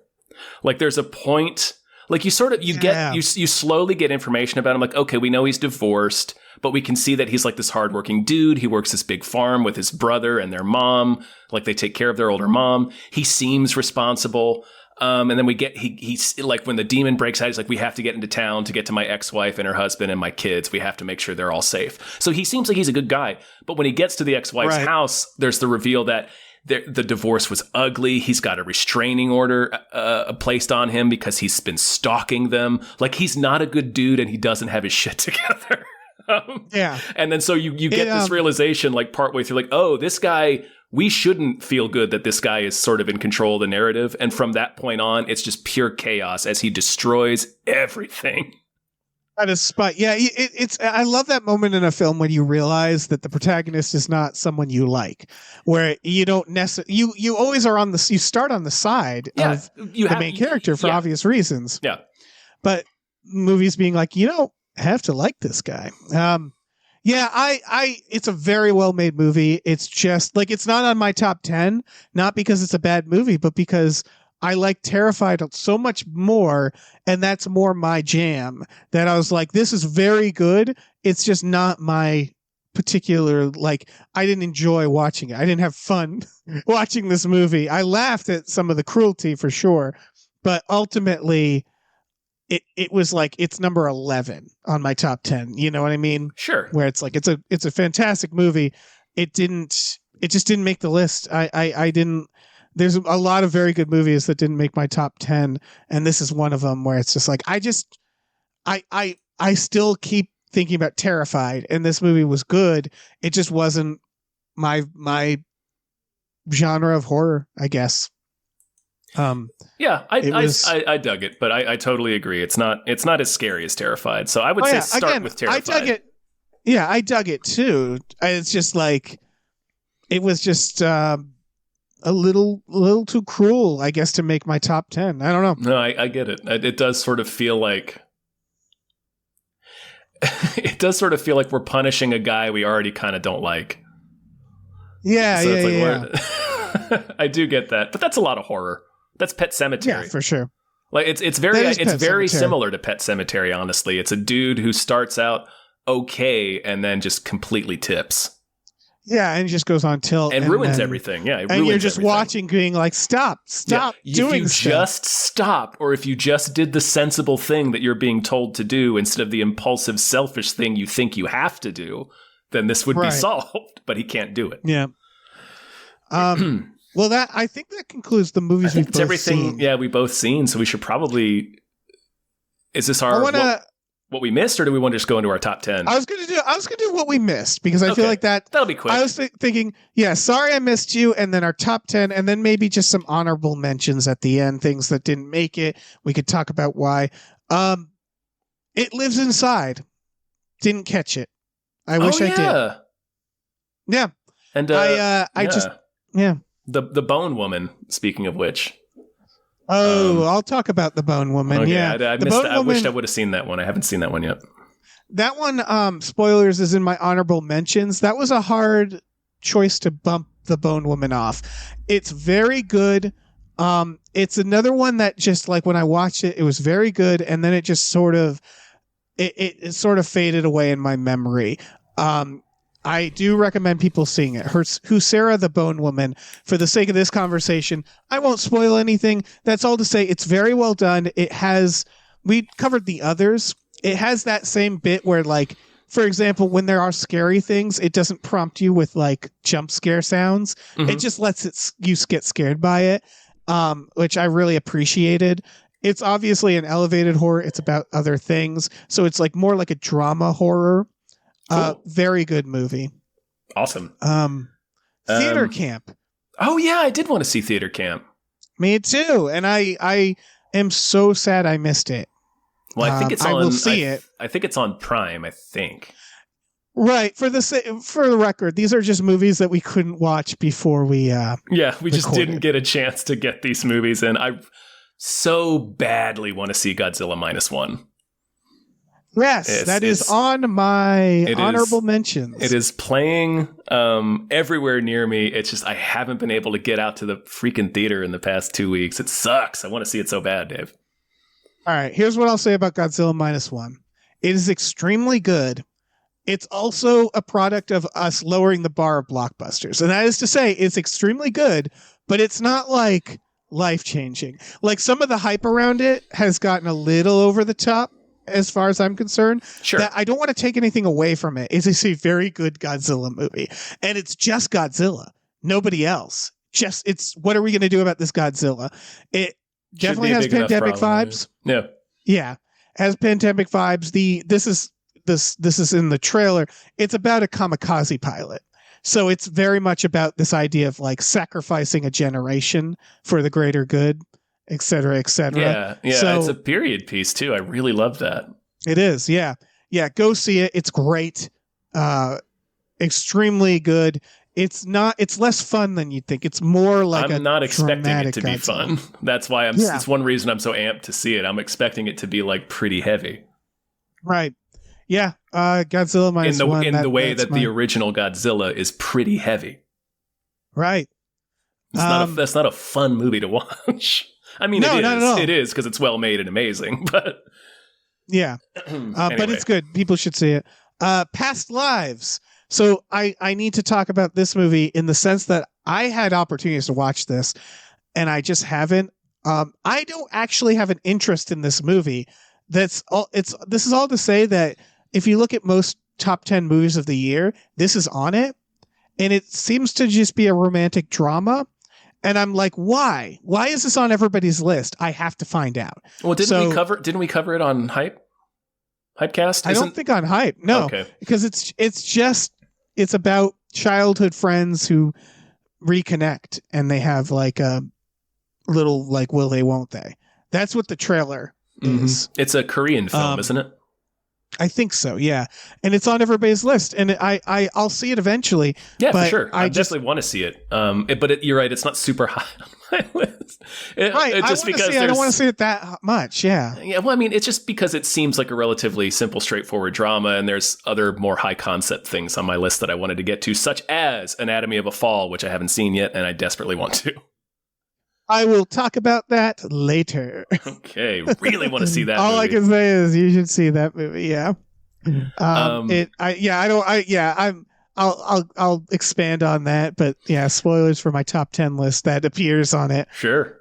[SPEAKER 1] Like there's a point, like you slowly get information about him. Like, okay, we know he's divorced, but we can see that he's like this hardworking dude. He works this big farm with his brother and their mom. Like they take care of their older mom. He seems responsible. And then we get, he's like, when the demon breaks out, he's like, we have to get into town to get to my ex-wife and her husband and my kids. We have to make sure they're all safe. So he seems like he's a good guy. But when he gets to the ex-wife's house, there's the reveal that the divorce was ugly. He's got a restraining order placed on him because he's been stalking them. Like he's not a good dude and he doesn't have his shit together. And then so you get this realization like partway through, like, oh, this guy, we shouldn't feel good that this guy is sort of in control of the narrative. And from that point on, it's just pure chaos as he destroys everything.
[SPEAKER 2] At a spot. Yeah, I love that moment in a film when you realize that the protagonist is not someone you like, where you don't necessarily, you always are you start on the side of the main character for obvious reasons.
[SPEAKER 1] Yeah.
[SPEAKER 2] But movies being like, you don't have to like this guy. It's a very well made movie. It's just like, it's not on my top 10, not because it's a bad movie, but because I like Terrified so much more, and that's more my jam, that I was like, this is very good. It's just not my particular, like, I didn't enjoy watching it. I didn't have fun watching this movie. I laughed at some of the cruelty for sure, but ultimately it was like, it's number 11 on my top 10. You know what I mean?
[SPEAKER 1] Sure.
[SPEAKER 2] Where it's like, it's a fantastic movie. It just didn't make the list. I didn't. There's a lot of very good movies that didn't make my top 10, and this is one of them where it's just like, I still keep thinking about Terrified, and this movie was good. It just wasn't my genre of horror, I guess.
[SPEAKER 1] I dug it, but I totally agree. It's not as scary as Terrified. So I would say start with Terrified.
[SPEAKER 2] I dug it. Yeah, I dug it too. It's just like, it was just a little too cruel, I guess, to make my top 10. I don't know.
[SPEAKER 1] No, I get it. It does sort of feel like we're punishing a guy we already kind of don't like.
[SPEAKER 2] Yeah, so
[SPEAKER 1] I do get that, but that's a lot of horror. That's Pet Sematary.
[SPEAKER 2] Yeah, for sure.
[SPEAKER 1] Like it's very similar to Pet Sematary. Honestly, it's a dude who starts out okay and then just completely tips.
[SPEAKER 2] Yeah, and he just goes on tilt
[SPEAKER 1] and ruins everything. Yeah,
[SPEAKER 2] and you're just watching, being like, stop doing
[SPEAKER 1] If you just stopped, or if you just did the sensible thing that you're being told to do instead of the impulsive, selfish thing you think you have to do, then this would be solved. But he can't do it.
[SPEAKER 2] Yeah. Well, I think that concludes the movies we've both seen.
[SPEAKER 1] Yeah, we both seen. So we should probably. Is this our? What we missed, or do we want to just go into our top 10?
[SPEAKER 2] I was gonna do what we missed, because I feel like
[SPEAKER 1] that'll be quick.
[SPEAKER 2] I was thinking, sorry I missed you, and then our top 10, and then maybe just some honorable mentions at the end, things that didn't make it. We could talk about why. It Lives Inside. Didn't catch it. I wish I did. Yeah.
[SPEAKER 1] And the Bone Woman, speaking of which.
[SPEAKER 2] I'll talk about the Bone Woman.
[SPEAKER 1] Okay,
[SPEAKER 2] yeah.
[SPEAKER 1] I missed that. I wished I would have seen that one. I haven't seen that one yet.
[SPEAKER 2] That one, spoilers, is in my honorable mentions. That was a hard choice to bump the Bone Woman off. It's very good. It's another one that just like when I watched it, it was very good, and then it just sort of it sort of faded away in my memory. I do recommend people seeing it. Sarah the Bone Woman. For the sake of this conversation, I won't spoil anything. That's all to say, it's very well done. We covered the others. It has that same bit where, like, for example, when there are scary things, it doesn't prompt you with like jump scare sounds. Mm-hmm. It just lets you get scared by it, which I really appreciated. It's obviously an elevated horror. It's about other things. So it's like more like a drama horror. Cool. Very good movie.
[SPEAKER 1] Awesome.
[SPEAKER 2] Theater Camp.
[SPEAKER 1] Oh yeah, I did want to see Theater Camp.
[SPEAKER 2] Me too. And I am so sad I missed it.
[SPEAKER 1] Well, I think it's on.
[SPEAKER 2] I will see it.
[SPEAKER 1] I think it's on Prime. I think.
[SPEAKER 2] Right. For the record, these are just movies that we couldn't watch before we.
[SPEAKER 1] We just didn't get a chance to get these movies in. I so badly want to see Godzilla -1.
[SPEAKER 2] Yes, that is on my honorable mentions.
[SPEAKER 1] It is playing everywhere near me. It's just I haven't been able to get out to the freaking theater in the past 2 weeks. It sucks. I want to see it so bad, Dave.
[SPEAKER 2] All right, here's what I'll say about Godzilla -1. It is extremely good. It's also a product of us lowering the bar of blockbusters. And that is to say, it's extremely good, but it's not like life-changing. Like some of the hype around it has gotten a little over the top. As far as I'm concerned,
[SPEAKER 1] sure.
[SPEAKER 2] That I don't want to take anything away from it. It's a very good Godzilla movie, and it's just Godzilla, nobody else. What are we going to do about this Godzilla? It definitely has pandemic vibes. Yeah, has pandemic vibes. This is in the trailer. It's about a kamikaze pilot, so it's very much about this idea of like sacrificing a generation for the greater good. Et cetera, et cetera.
[SPEAKER 1] Yeah. So, it's a period piece too. I really love that.
[SPEAKER 2] It is. Yeah. Go see it. It's great. Extremely good. It's less fun than you'd think. It's more like
[SPEAKER 1] I'm not expecting it to be
[SPEAKER 2] Godzilla.
[SPEAKER 1] fun. That's why it's one reason I'm so amped to see it. I'm expecting it to be like pretty heavy.
[SPEAKER 2] Right. Yeah. Godzilla -1.
[SPEAKER 1] In the way that the original Godzilla is pretty heavy.
[SPEAKER 2] Right.
[SPEAKER 1] That's not a fun movie to watch. I mean,
[SPEAKER 2] no, not at all.
[SPEAKER 1] It is because it's well made and amazing, but
[SPEAKER 2] yeah,
[SPEAKER 1] anyway.
[SPEAKER 2] But it's good. People should see it. Past Lives. So I need to talk about this movie in the sense that I had opportunities to watch this, and I just haven't. I don't actually have an interest in this movie. This is all to say that if you look at most top 10 movies of the year, this is on it, and it seems to just be a romantic drama. And I'm like, why? Why is this on everybody's list? I have to find out.
[SPEAKER 1] Well, didn't we cover it on Hypecast?
[SPEAKER 2] I don't think on Hype. No,
[SPEAKER 1] okay.
[SPEAKER 2] Because it's about childhood friends who reconnect, and they have like a little like will they won't they? That's what the trailer is.
[SPEAKER 1] It's a Korean film, isn't it?
[SPEAKER 2] I think so, yeah. And it's on everybody's list, and I'll see it eventually.
[SPEAKER 1] Yeah, for sure. I definitely want to see it. But you're right; it's not super high on my list.
[SPEAKER 2] I don't want to see it that much. Yeah.
[SPEAKER 1] Yeah. Well, I mean, it's just because it seems like a relatively simple, straightforward drama, and there's other more high concept things on my list that I wanted to get to, such as Anatomy of a Fall, which I haven't seen yet, and I desperately want to. I
[SPEAKER 2] will talk about that later.
[SPEAKER 1] Okay, really want to see that.
[SPEAKER 2] All
[SPEAKER 1] movie.
[SPEAKER 2] I can say is you should see that movie. Yeah. I'll expand on that, but yeah, spoilers for my top 10 list that appears on it.
[SPEAKER 1] Sure.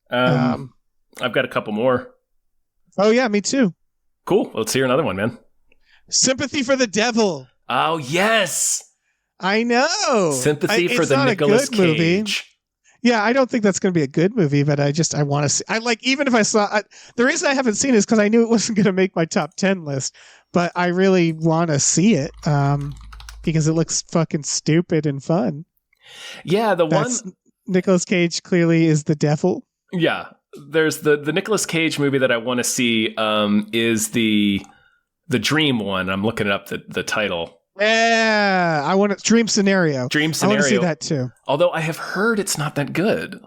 [SPEAKER 1] I've got a couple more.
[SPEAKER 2] Oh yeah, me too.
[SPEAKER 1] Cool. Let's hear another one, man.
[SPEAKER 2] Sympathy for the Devil.
[SPEAKER 1] Oh yes,
[SPEAKER 2] I know.
[SPEAKER 1] Sympathy for the Nicolas Cage movie.
[SPEAKER 2] Yeah, I don't think that's going to be a good movie, but I want to see. Even if I saw the reason I haven't seen it is because I knew it wasn't going to make my top 10 list, but I really want to see it because it looks fucking stupid and fun.
[SPEAKER 1] Yeah,
[SPEAKER 2] Nicolas Cage clearly is the devil.
[SPEAKER 1] Yeah, there's the Nicolas Cage movie that I want to see is the Dream one. I'm looking up the title.
[SPEAKER 2] Yeah, I want to Dream Scenario.
[SPEAKER 1] Dream Scenario.
[SPEAKER 2] I want to see that too.
[SPEAKER 1] Although I have heard it's not that good.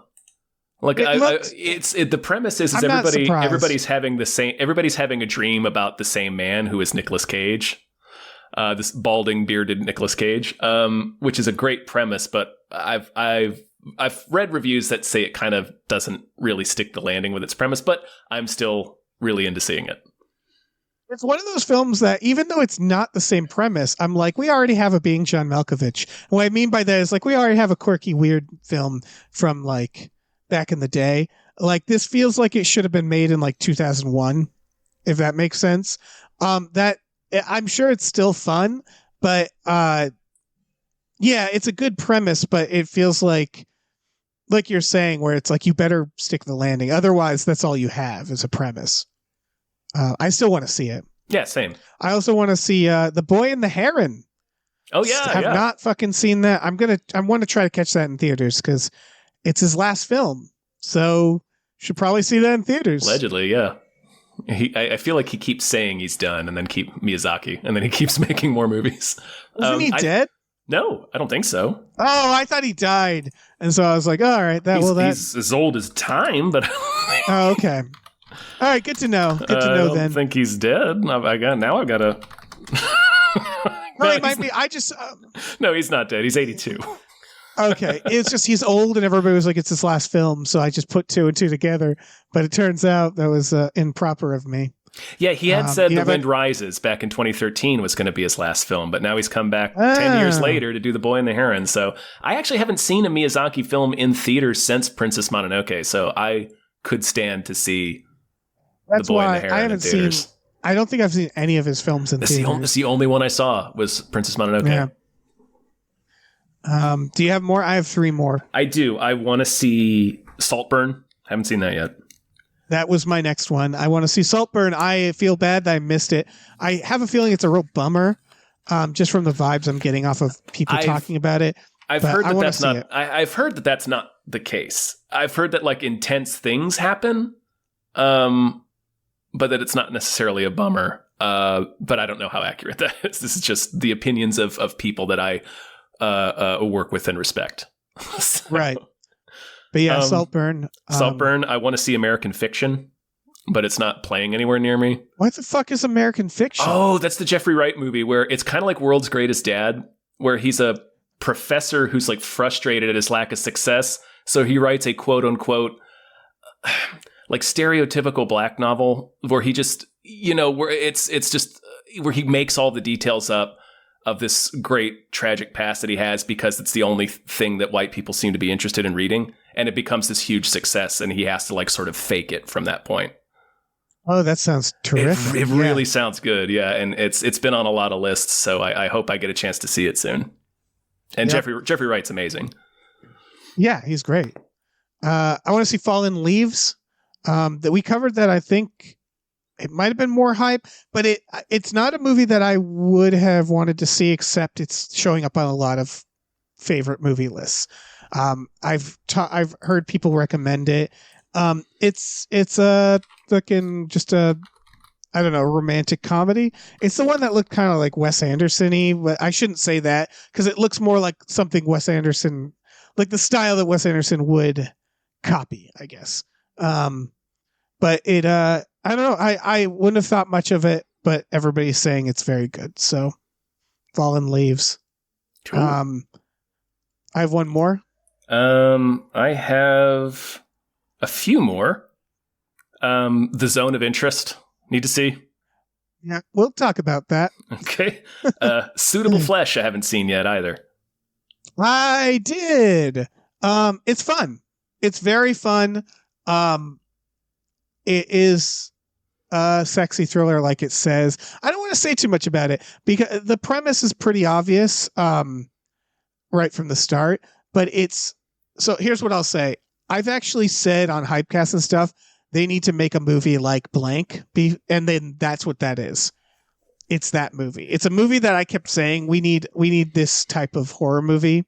[SPEAKER 1] Like the premise is everybody's having a dream about the same man who is Nicolas Cage. This balding, bearded Nicolas Cage, which is a great premise, but I've read reviews that say it kind of doesn't really stick the landing with its premise, but I'm still really into seeing it.
[SPEAKER 2] It's one of those films that even though it's not the same premise, I'm like, we already have a Being John Malkovich. And what I mean by that is like, we already have a quirky, weird film from like back in the day. Like this feels like it should have been made in like 2001, if that makes sense. That I'm sure it's still fun, but yeah, it's a good premise, but it feels like you're saying where it's like, you better stick the landing. Otherwise that's all you have is a premise. I still want to see it.
[SPEAKER 1] Yeah, same.
[SPEAKER 2] I also want to see The Boy and the Heron.
[SPEAKER 1] Oh yeah,
[SPEAKER 2] I've not fucking seen that. I want to try to catch that in theaters because it's his last film. So should probably see that in theaters.
[SPEAKER 1] Allegedly, yeah. I feel like he keeps saying he's done, and then keep Miyazaki, and then he keeps making more movies.
[SPEAKER 2] Isn't he dead?
[SPEAKER 1] No, I don't think so.
[SPEAKER 2] Oh, I thought he died, and so I was like, all right,
[SPEAKER 1] he's as old as time, but
[SPEAKER 2] oh, okay. All right, good to know. Good to know.
[SPEAKER 1] I don't think he's dead. I've got to.
[SPEAKER 2] No, he might be.
[SPEAKER 1] No, he's not dead. He's 82.
[SPEAKER 2] Okay, it's just he's old, and everybody was like, "It's his last film," so I just put two and two together. But it turns out that was improper of me.
[SPEAKER 1] Yeah, he had said The Wind Rises back in 2013 was going to be his last film, but now he's come back 10 years later to do The Boy and the Heron. So I actually haven't seen a Miyazaki film in theaters since Princess Mononoke, so I could stand to see The Boy and the Heron
[SPEAKER 2] I haven't
[SPEAKER 1] in theaters.
[SPEAKER 2] seen. I don't think I've seen any of his films in theaters.
[SPEAKER 1] It's the only one I saw was Princess Mononoke.
[SPEAKER 2] Yeah. Do you have more? I have three more.
[SPEAKER 1] I do. I want to see Saltburn. Haven't seen that yet.
[SPEAKER 2] That was my next one. I want to see Saltburn. I feel bad that I missed it. I have a feeling it's a real bummer, just from the vibes I'm getting off of people talking about it.
[SPEAKER 1] I've heard that that's not. I've heard that that's not the case. I've heard that like intense things happen, but that it's not necessarily a bummer. But I don't know how accurate that is. This is just the opinions of people that I work with and respect. So,
[SPEAKER 2] right. But yeah, Saltburn.
[SPEAKER 1] Saltburn. I want to see American Fiction, but it's not playing anywhere near me.
[SPEAKER 2] What the fuck is American Fiction?
[SPEAKER 1] Oh, that's the Jeffrey Wright movie where it's kind of like World's Greatest Dad, where he's a professor who's like frustrated at his lack of success. So he writes a quote unquote like stereotypical black novel where he just, where it's just where he makes all the details up of this great tragic past that he has because it's the only thing that white people seem to be interested in reading. And it becomes this huge success and he has to like sort of fake it from that point.
[SPEAKER 2] Oh, that sounds terrific.
[SPEAKER 1] It really sounds good. Yeah. And it's been on a lot of lists. So I hope I get a chance to see it soon. And yep. Jeffrey Wright's amazing.
[SPEAKER 2] Yeah, he's great. I want to see Fallen Leaves. That we covered that. I think it might have been more hype, but it's not a movie that I would have wanted to see, except it's showing up on a lot of favorite movie lists. I've heard people recommend it. It's a fucking just a, I don't know, romantic comedy. It's the one that looked kind of like Wes Anderson-y, but I shouldn't say that because it looks more like something Wes Anderson, like the style that Wes Anderson would copy, I guess. But it, I don't know. I wouldn't have thought much of it, but everybody's saying it's very good. So Fallen Leaves.
[SPEAKER 1] Cool.
[SPEAKER 2] I have one more.
[SPEAKER 1] I have a few more. The Zone of Interest. Need to see.
[SPEAKER 2] Yeah, we'll talk about that.
[SPEAKER 1] Okay. Suitable Flesh I haven't seen yet either.
[SPEAKER 2] I did. It's fun. It's very fun. It is a sexy thriller, like it says. I don't want to say too much about it because the premise is pretty obvious right from the start. But so here's what I'll say. I've actually said on Hypecast and stuff, they need to make a movie like blank, and then that's what that is. It's that movie. It's a movie that I kept saying we need this type of horror movie,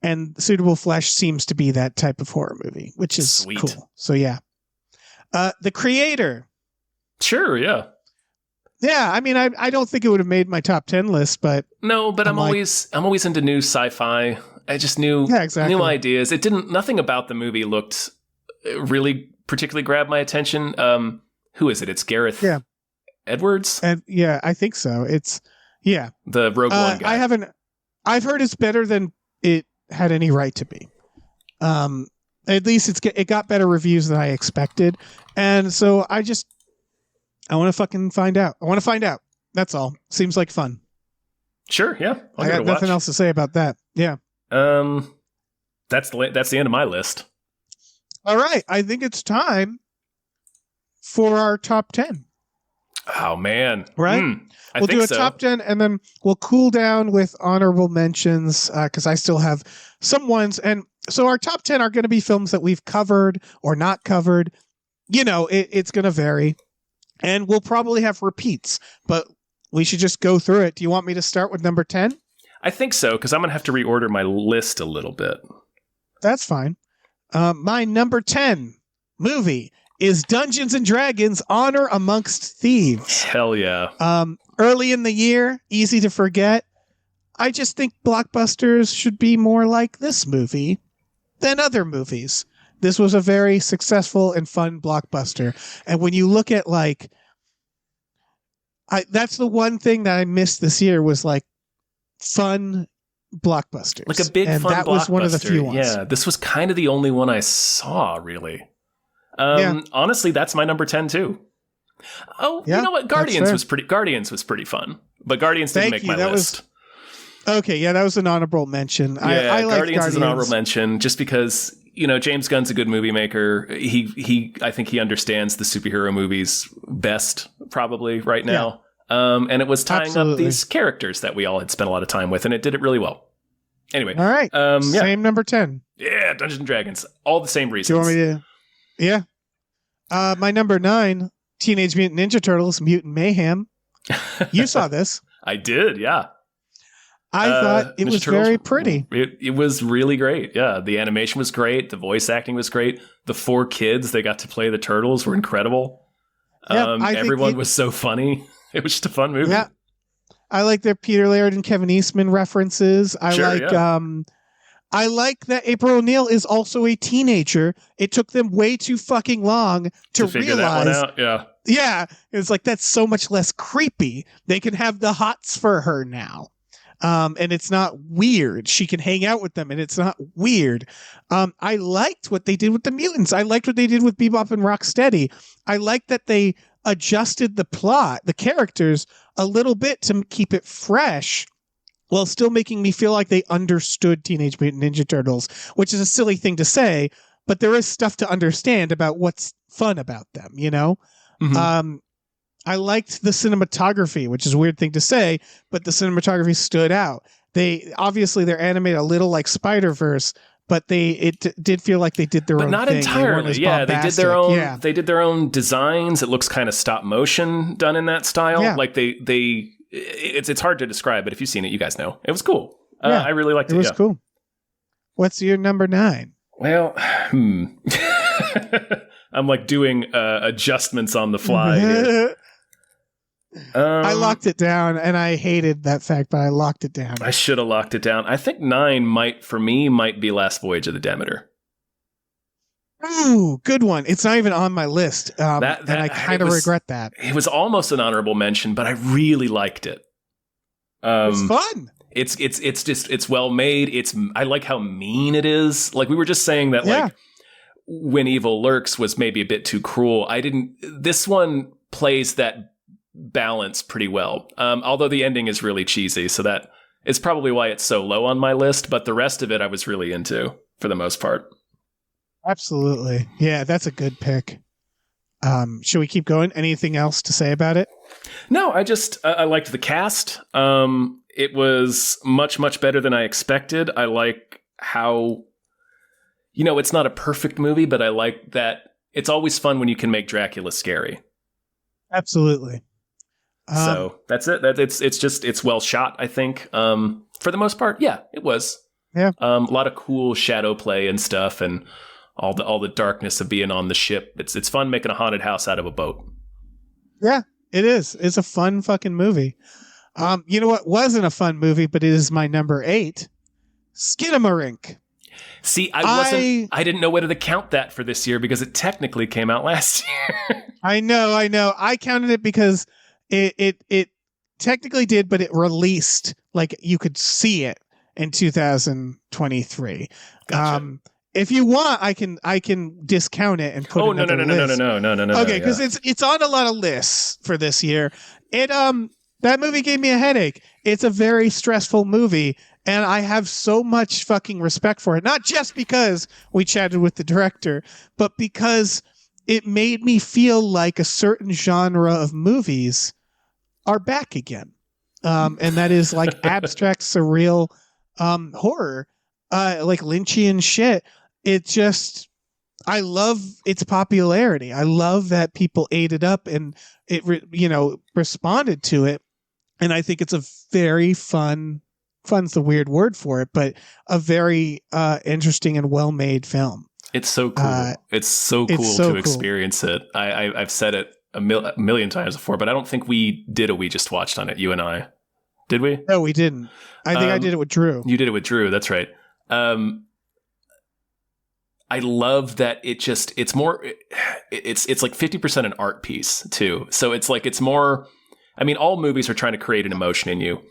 [SPEAKER 2] and Suitable Flesh seems to be that type of horror movie, which is
[SPEAKER 1] sweet.
[SPEAKER 2] Cool. So yeah. The Creator.
[SPEAKER 1] Sure, yeah.
[SPEAKER 2] Yeah, I mean, I don't think it would have made my top 10 list, but
[SPEAKER 1] no, but I'm always into new sci-fi. I just knew new ideas. Nothing about the movie looked really particularly grabbed my attention. Who is it? It's Gareth Edwards?
[SPEAKER 2] Yeah, I think so. It's
[SPEAKER 1] the Rogue One guy.
[SPEAKER 2] I've heard it's better than it had any right to be. At least it got better reviews than I expected, and so I want to fucking find out. I want to find out. That's all. Seems like fun.
[SPEAKER 1] Sure, yeah.
[SPEAKER 2] I got nothing else to say about that. Yeah.
[SPEAKER 1] That's the end of my list.
[SPEAKER 2] All right, I think it's time for our top 10.
[SPEAKER 1] Oh man,
[SPEAKER 2] right? We'll do a top 10, and then we'll cool down with honorable mentions because I still have some ones. And so our top 10 are going to be films that we've covered or not covered. You know, it's going to vary. And we'll probably have repeats, but we should just go through it. Do you want me to start with number 10?
[SPEAKER 1] I think so, because I'm going to have to reorder my list a little bit.
[SPEAKER 2] That's fine. My number 10 movie is Dungeons & Dragons: Honor Amongst Thieves.
[SPEAKER 1] Hell yeah.
[SPEAKER 2] Early in the year, easy to forget. I just think blockbusters should be more like this movie than other movies. This was a very successful and fun blockbuster. And when you look at that's the one thing that I missed this year was like fun blockbusters.
[SPEAKER 1] Like a big fun blockbuster.
[SPEAKER 2] That was one of the few ones.
[SPEAKER 1] Yeah, this was kind of the only one I saw, really. Honestly, that's my number 10 too. Oh, you know what? Guardians was pretty fun. But Guardians didn't make my list.
[SPEAKER 2] Okay, yeah, that was an honorable mention. I like Guardians
[SPEAKER 1] is an honorable mention just because, you know, James Gunn's a good movie maker. I think he understands the superhero movies best probably right now. And it was tying up these characters that we all had spent a lot of time with, and it did it really well. Anyway.
[SPEAKER 2] All right. Same number 10.
[SPEAKER 1] Yeah, Dungeons and Dragons. All the same reasons.
[SPEAKER 2] Do you want me to? Yeah. My number 9, Teenage Mutant Ninja Turtles: Mutant Mayhem. You saw this.
[SPEAKER 1] I did, yeah.
[SPEAKER 2] I thought it was very pretty.
[SPEAKER 1] It was really great. Yeah, the animation was great. The voice acting was great. The 4 kids that got to play the turtles were incredible. Everyone was so funny. It was just a fun movie.
[SPEAKER 2] Yeah, I like their Peter Laird and Kevin Eastman references. I like that April O'Neil is also a teenager. It took them way too fucking long to
[SPEAKER 1] figure
[SPEAKER 2] realize.
[SPEAKER 1] That one out.
[SPEAKER 2] Yeah, it's like that's so much less creepy. They can have the hots for her now. And it's not weird. She can hang out with them and it's not weird. I liked what they did with the mutants. I liked what they did with Bebop and Rocksteady. I liked that they adjusted the plot, the characters a little bit to keep it fresh while still making me feel like they understood Teenage Mutant Ninja Turtles, which is a silly thing to say, but there is stuff to understand about what's fun about them, you know? Mm-hmm. I liked the cinematography, which is a weird thing to say, but the cinematography stood out. They're animated a little like Spider-Verse, but it did feel like they did their own thing. But not
[SPEAKER 1] entirely. Yeah, they did their own. Yeah. They did their own designs. It looks kind of stop motion done in that style. Yeah. Like it's hard to describe, but if you've seen it, you guys know it was cool. I really liked it.
[SPEAKER 2] It was cool. What's your number 9?
[SPEAKER 1] Well, I'm like doing adjustments on the fly here.
[SPEAKER 2] I locked it down, and I hated that fact, but I locked it down.
[SPEAKER 1] I should have locked it down. I think 9 might be Last Voyage of the Demeter.
[SPEAKER 2] Ooh, good one. It's not even on my list, and I kind of regret that.
[SPEAKER 1] It was almost an honorable mention, but I really liked it.
[SPEAKER 2] It's fun.
[SPEAKER 1] It's well made. I like how mean it is. Like we were just saying that, like when Evil Lurks was maybe a bit too cruel. This one plays that balance pretty well. Although the ending is really cheesy, so that is probably why it's so low on my list. But the rest of it, I was really into for the most part.
[SPEAKER 2] Absolutely, yeah, that's a good pick. Should we keep going? Anything else to say about it?
[SPEAKER 1] No, I liked the cast. It was much better than I expected. I like how, it's not a perfect movie, but I like that it's always fun when you can make Dracula scary.
[SPEAKER 2] Absolutely.
[SPEAKER 1] So that's it. It's well shot, I think. For the most part, yeah, it was.
[SPEAKER 2] Yeah.
[SPEAKER 1] A lot of cool shadow play and stuff, and all the darkness of being on the ship. It's fun making a haunted house out of a boat.
[SPEAKER 2] Yeah, it is. It's a fun fucking movie. You know what wasn't a fun movie, but it is my number 8, Skinamarink.
[SPEAKER 1] See, I didn't know whether to count that for this year because it technically came out last year.
[SPEAKER 2] I know. I counted it because it technically did, but it released, like, you could see it in 2023.
[SPEAKER 1] Gotcha.
[SPEAKER 2] If you want, I can discount it and put it
[SPEAKER 1] no.
[SPEAKER 2] Okay, because it's on a lot of lists for this year. That movie gave me a headache. It's a very stressful movie, and I have so much fucking respect for it. Not just because we chatted with the director, but because it made me feel like a certain genre of movies are back again. And that is like abstract, surreal horror, like Lynchian shit. I love its popularity. I love that people ate it up and it, responded to it. And I think it's a very fun's the weird word for it, but a very interesting and well-made film.
[SPEAKER 1] It's so cool. It's so cool to experience it. I've said it a million times before, but I don't think we did a We Just Watched on it, you and I. Did we?
[SPEAKER 2] No, we didn't. I think I did it with Drew.
[SPEAKER 1] You did it with Drew. That's right. I love that it's like 50% an art piece too. So it's more, I mean, all movies are trying to create an emotion in you.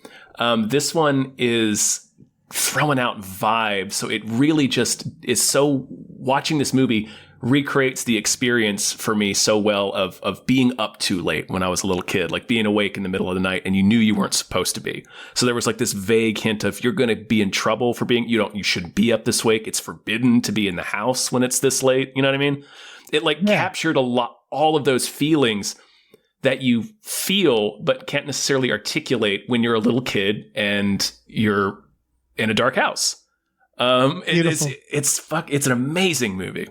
[SPEAKER 1] This one is throwing out vibes. So it really just is so, watching this movie recreates the experience for me so well of being up too late when I was a little kid, like being awake in the middle of the night and you knew you weren't supposed to be. So there was like this vague hint of you're going to be in trouble for being, you shouldn't be up this late. It's forbidden to be in the house when it's this late. You know what I mean? It captured all of those feelings that you feel, but can't necessarily articulate when you're a little kid and you're in a dark house. It's an amazing movie.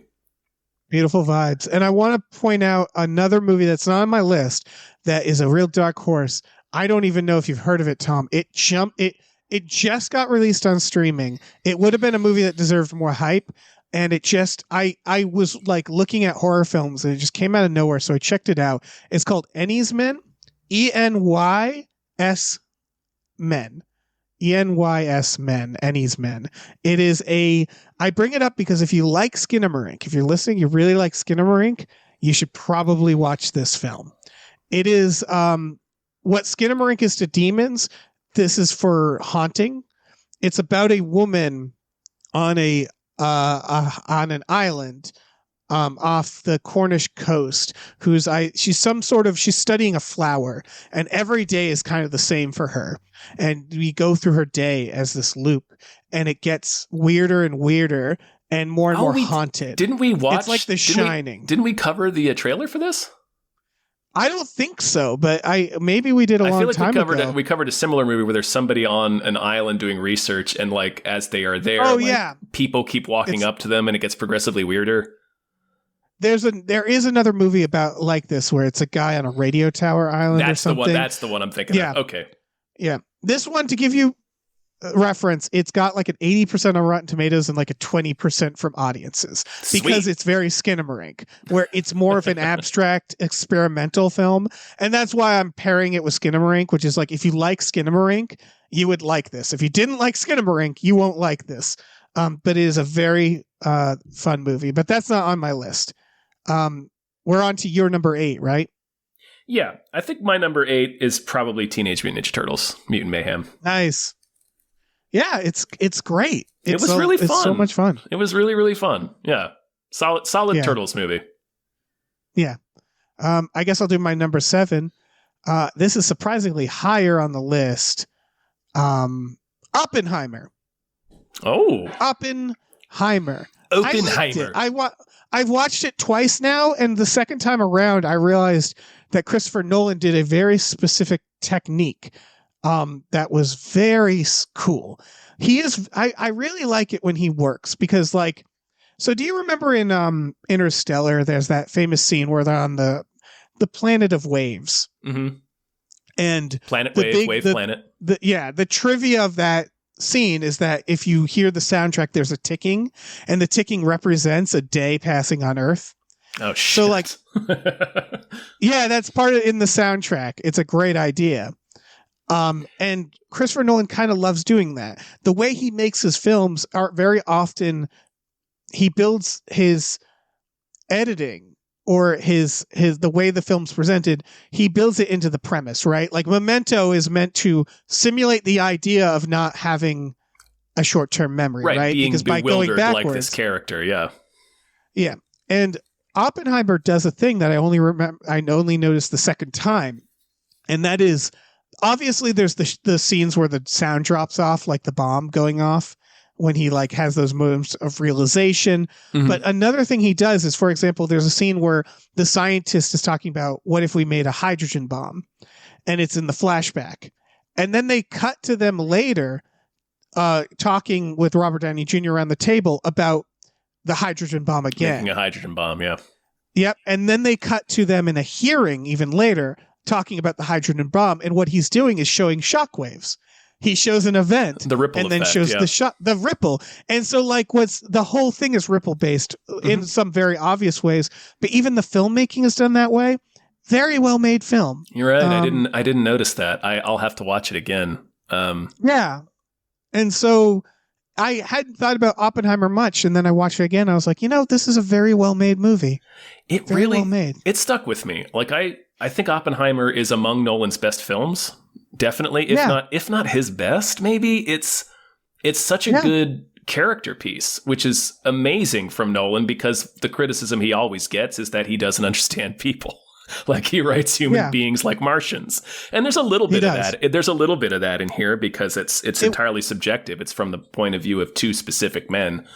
[SPEAKER 2] Beautiful vibes. And I want to point out another movie that's not on my list that is a real dark horse. I don't even know if you've heard of it, Tom. It just got released on streaming. It would have been a movie that deserved more hype. And it just, I was like looking at horror films and it just came out of nowhere. So I checked it out. It's called Enys Men, ENYS Men. ENYS Men, Enys Men. It is I bring it up because if you like Skinamarink, if you're listening, you really like Skinamarink, you should probably watch this film. It is what Skinamarink is to demons. This is for haunting. It's about a woman on an island off the Cornish coast she's studying a flower, and every day is kind of the same for her. And we go through her day as this loop, and it gets weirder and weirder and more haunted.
[SPEAKER 1] Didn't we watch?
[SPEAKER 2] It's like The Shining.
[SPEAKER 1] Didn't we cover the trailer for this?
[SPEAKER 2] I don't think so, but maybe we did a long time ago.
[SPEAKER 1] We covered a similar movie where there's somebody on an island doing research, and like as they are there, people keep walking up to them, and it gets progressively weirder.
[SPEAKER 2] There is another movie about like this where it's a guy on a radio tower island or something.
[SPEAKER 1] That's the one I'm thinking of. Okay.
[SPEAKER 2] Yeah. This one, to give you a reference, it's got like an 80% on Rotten Tomatoes and like a 20% from audiences.
[SPEAKER 1] Sweet.
[SPEAKER 2] Because it's very Skinamarink, where it's more of an abstract experimental film. And that's why I'm pairing it with Skinamarink, which is like, if you like Skinamarink, you would like this. If you didn't like Skinamarink, you won't like this. But it is a very fun movie. But that's not on my list. We're on to your number 8, right?
[SPEAKER 1] Yeah, I think my number 8 is probably Teenage Mutant Ninja Turtles: Mutant Mayhem.
[SPEAKER 2] Nice. Yeah, it's great.
[SPEAKER 1] It was really fun.
[SPEAKER 2] It's so much fun.
[SPEAKER 1] It was really, really fun. Yeah, solid Turtles movie.
[SPEAKER 2] Yeah. I guess I'll do my number 7. This is surprisingly higher on the list. Oppenheimer.
[SPEAKER 1] Oh,
[SPEAKER 2] Oppenheimer.
[SPEAKER 1] I've
[SPEAKER 2] watched it twice now, and the second time around, I realized that Christopher Nolan did a very specific technique that was very cool. I really like it when he works, because like, so do you remember in Interstellar, there's that famous scene where they're on the planet of waves?
[SPEAKER 1] Mm-hmm.
[SPEAKER 2] And
[SPEAKER 1] Planet Wave, Wave Planet.
[SPEAKER 2] The trivia of that scene is that if you hear the soundtrack, there's a ticking, and the ticking represents a day passing on Earth.
[SPEAKER 1] Oh, shit.
[SPEAKER 2] So like, yeah, that's part of in the soundtrack. It's a great idea. And Christopher Nolan kind of loves doing that. The way he makes his films are very often, he builds his editing or the way the film's presented, he builds it into the premise, right? Like Memento is meant to simulate the idea of not having a short-term memory, right?
[SPEAKER 1] Being
[SPEAKER 2] because by going backwards,
[SPEAKER 1] like this character,
[SPEAKER 2] yeah. And Oppenheimer does a thing that I only noticed the second time, and that is obviously there's the scenes where the sound drops off, like the bomb going off when he like has those moments of realization. Mm-hmm. But another thing he does is, for example, there's a scene where the scientist is talking about what if we made a hydrogen bomb, and it's in the flashback, and then they cut to them later talking with Robert Downey Jr. around the table about the hydrogen bomb again.
[SPEAKER 1] Making a hydrogen bomb, yeah.
[SPEAKER 2] Yep. And then they cut to them in a hearing even later talking about the hydrogen bomb. And what he's doing is showing shockwaves. He shows an event.
[SPEAKER 1] The ripple
[SPEAKER 2] and
[SPEAKER 1] effect,
[SPEAKER 2] then shows the ripple. And so like the whole thing is ripple based in some very obvious ways. But even the filmmaking is done that way. Very well made film.
[SPEAKER 1] You're right. I didn't notice that. I'll have to watch it again.
[SPEAKER 2] Yeah. And so I hadn't thought about Oppenheimer much, and then I watched it again. I was like, this is a very well-made movie.
[SPEAKER 1] It
[SPEAKER 2] very
[SPEAKER 1] really,
[SPEAKER 2] well made.
[SPEAKER 1] It stuck with me. Like I think Oppenheimer is among Nolan's best films. Definitely, if not his best, maybe. It's such a good character piece, which is amazing from Nolan, because the criticism he always gets is that he doesn't understand people. Like he writes human beings like Martians. And there's a little bit of that. There's a little bit of that in here because it's entirely subjective. It's from the point of view of two specific men.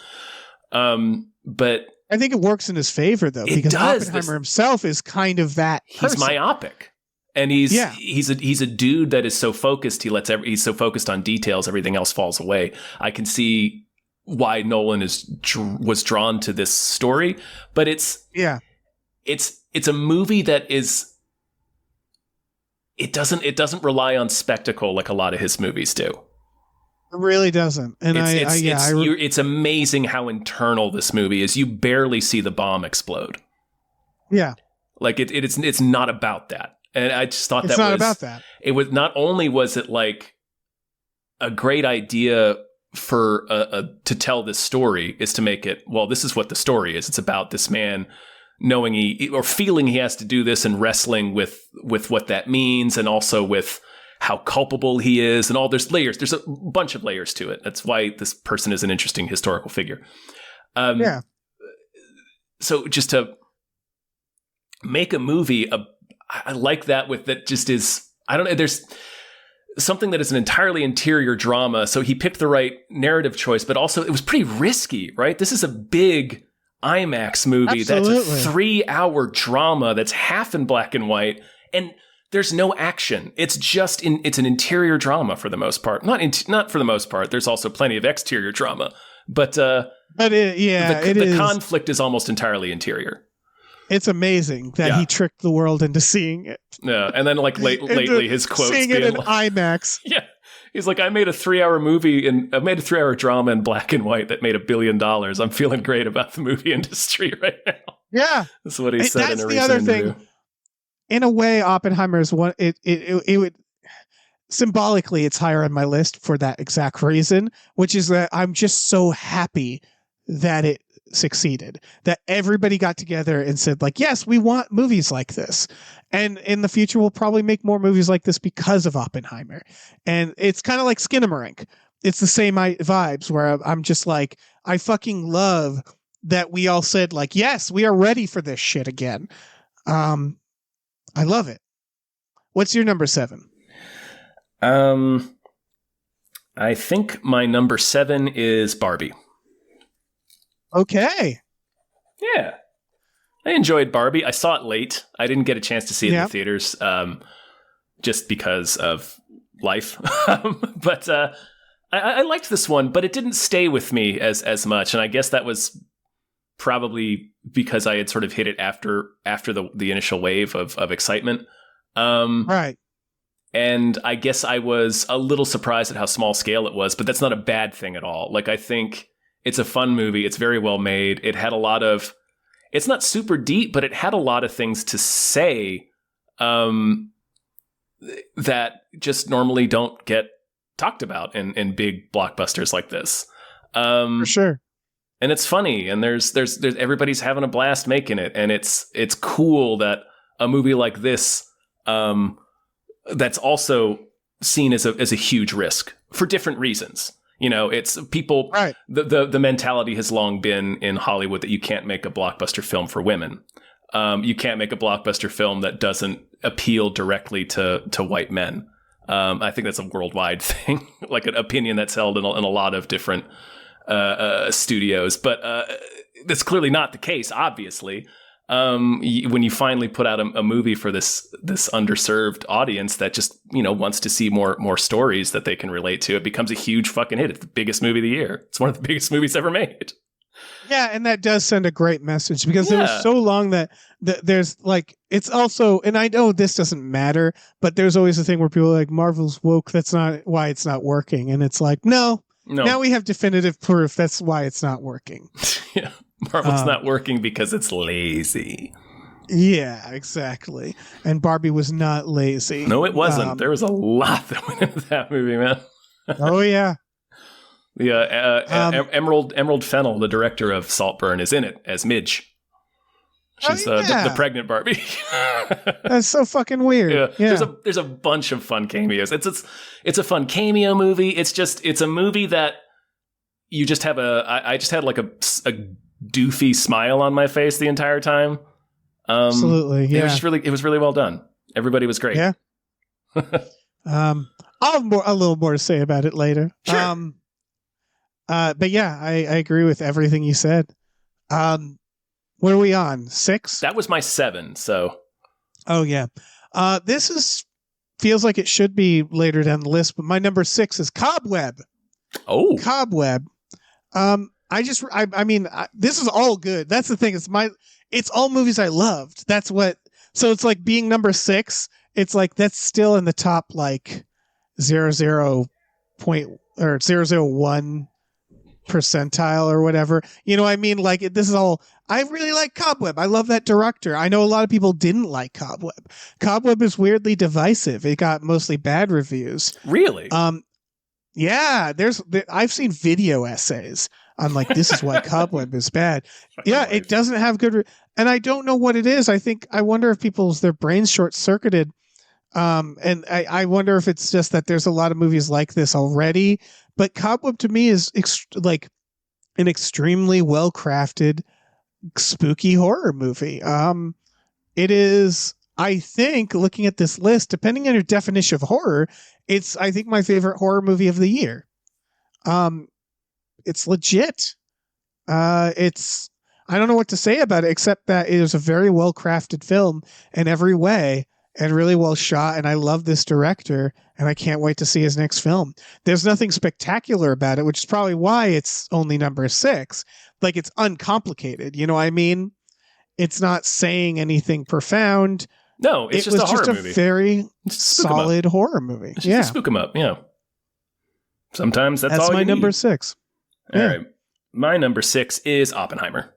[SPEAKER 1] But
[SPEAKER 2] I think it works in his favor though, because Oppenheimer himself is kind of that person.
[SPEAKER 1] He's myopic. And he's a dude that is so focused, he's so focused on details, everything else falls away. I can see why Nolan was drawn to this story, but it's a movie that is, it doesn't rely on spectacle like a lot of his movies do.
[SPEAKER 2] It really doesn't. And
[SPEAKER 1] it's amazing how internal this movie is. You barely see the bomb explode.
[SPEAKER 2] Yeah.
[SPEAKER 1] Like it's not about that. And I just thought
[SPEAKER 2] it's not about that.
[SPEAKER 1] It was not only was it like a great idea for to tell this story, is to make it, well, this is what the story is. It's about this man knowing or feeling he has to do this and wrestling with what that means, and also with how culpable he is, and all there's layers. There's a bunch of layers to it. That's why this person is an interesting historical figure. So just to make a movie, I like that with that just is, I don't know, there's something that is an entirely interior drama. So he picked the right narrative choice, but also it was pretty risky, right? This is a big IMAX movie. Absolutely. That's a 3-hour drama that's half in black and white, and there's no action. It's just it's an interior drama for the most part. Not for the most part. There's also plenty of exterior drama, but the conflict is almost entirely interior.
[SPEAKER 2] It's amazing that he tricked the world into seeing it.
[SPEAKER 1] Yeah, and then like lately his quotes
[SPEAKER 2] seeing it in IMAX.
[SPEAKER 1] Yeah. He's like, I made a 3-hour movie and I made a 3-hour drama in black and white that made $1 billion. I'm feeling great about the movie industry right now.
[SPEAKER 2] Yeah.
[SPEAKER 1] That's what he said in a recent interview. Thing.
[SPEAKER 2] In a way, Oppenheimer is one, it would, symbolically, it's higher on my list for that exact reason, which is that I'm just so happy that it succeeded, that everybody got together and said like, yes, we want movies like this, and in the future we'll probably make more movies like this because of Oppenheimer. And it's kind of like Skinamarink. It's the same vibes where I'm just like, I fucking love that we all said like, yes, we are ready for this shit again. I love it. What's your number 7?
[SPEAKER 1] I think my number 7 is Barbie.
[SPEAKER 2] Okay.
[SPEAKER 1] Yeah. I enjoyed Barbie. I saw it late. I didn't get a chance to see it in the theaters just because of life. But I liked this one, but it didn't stay with me as much. And I guess that was probably because I had sort of hit it after the initial wave of excitement.
[SPEAKER 2] Right.
[SPEAKER 1] And I guess I was a little surprised at how small scale it was, but that's not a bad thing at all. Like, I think it's a fun movie. It's very well made. It had a lot of, it's not super deep, but it had a lot of things to say that just normally don't get talked about in big blockbusters like this.
[SPEAKER 2] For sure.
[SPEAKER 1] And it's funny, and there's everybody's having a blast making it, and it's cool that a movie like this, that's also seen as a huge risk for different reasons. You know, it's people.
[SPEAKER 2] Right.
[SPEAKER 1] The mentality has long been in Hollywood that you can't make a blockbuster film for women. You can't make a blockbuster film that doesn't appeal directly to white men. I think that's a worldwide thing, like an opinion that's held in a lot of different studios, but that's clearly not the case, obviously. When you finally put out a movie for this underserved audience that just, you know, wants to see more stories that they can relate to, it becomes a huge fucking hit. It's the biggest movie of the year. It's one of the biggest movies ever made.
[SPEAKER 2] Yeah, and that does send a great message, because it was so long that there's like, it's also, and I know this doesn't matter, but there's always a thing where people are like, Marvel's woke, that's not why it's not working. And it's like, no. Now we have definitive proof that's why it's not working.
[SPEAKER 1] Yeah, Marvel's not working because it's lazy.
[SPEAKER 2] Yeah, exactly. And Barbie was not lazy.
[SPEAKER 1] No, it wasn't. There was a lot that went into that movie, man.
[SPEAKER 2] Oh, yeah.
[SPEAKER 1] Emerald Fennell, the director of Saltburn, is in it as Midge. She's the pregnant Barbie.
[SPEAKER 2] That's so fucking weird.
[SPEAKER 1] Yeah. There's a bunch of fun cameos. It's a fun cameo movie. It's a movie that you just have I just had like a doofy smile on my face the entire time.
[SPEAKER 2] Absolutely. Yeah.
[SPEAKER 1] It was really well done. Everybody was great.
[SPEAKER 2] Yeah. I'll have a little more to say about it later.
[SPEAKER 1] Sure.
[SPEAKER 2] But yeah, I agree with everything you said. What are we on? 6?
[SPEAKER 1] That was my 7. So.
[SPEAKER 2] Oh yeah. This feels like it should be later down the list, but my number 6 is Cobweb.
[SPEAKER 1] Oh.
[SPEAKER 2] Cobweb. I mean, this is all good. That's the thing. It's all movies I loved. So it's like being number 6. It's like, that's still in the top, like 0.001 percentile or whatever. You know what I mean? Like, this is all, I really like Cobweb. I love that director. I know a lot of people didn't like Cobweb. Cobweb is weirdly divisive. It got mostly bad reviews.
[SPEAKER 1] Really?
[SPEAKER 2] Yeah, I've seen video essays on like, this is why Cobweb is bad. Yeah, it doesn't have good, and I don't know what it is. I wonder if their brains short circuited. And I wonder if it's just that there's a lot of movies like this already, but Cobweb to me is like an extremely well crafted, spooky horror movie. It is, I think, looking at this list, depending on your definition of horror, it's, I think, my favorite horror movie of the year. It's legit. I don't know what to say about it, except that it is a very well crafted film in every way and really well shot. And I love this director, and I can't wait to see his next film. There's nothing spectacular about it, which is probably why it's only number 6. Like, it's uncomplicated. You know what I mean? It's not saying anything profound.
[SPEAKER 1] No, it's just a horror movie.
[SPEAKER 2] It was just a very solid horror movie.
[SPEAKER 1] It's just to spook 'em up. Yeah. Sometimes that's all you
[SPEAKER 2] my
[SPEAKER 1] need.
[SPEAKER 2] number 6.
[SPEAKER 1] All right. My number 6 is Oppenheimer.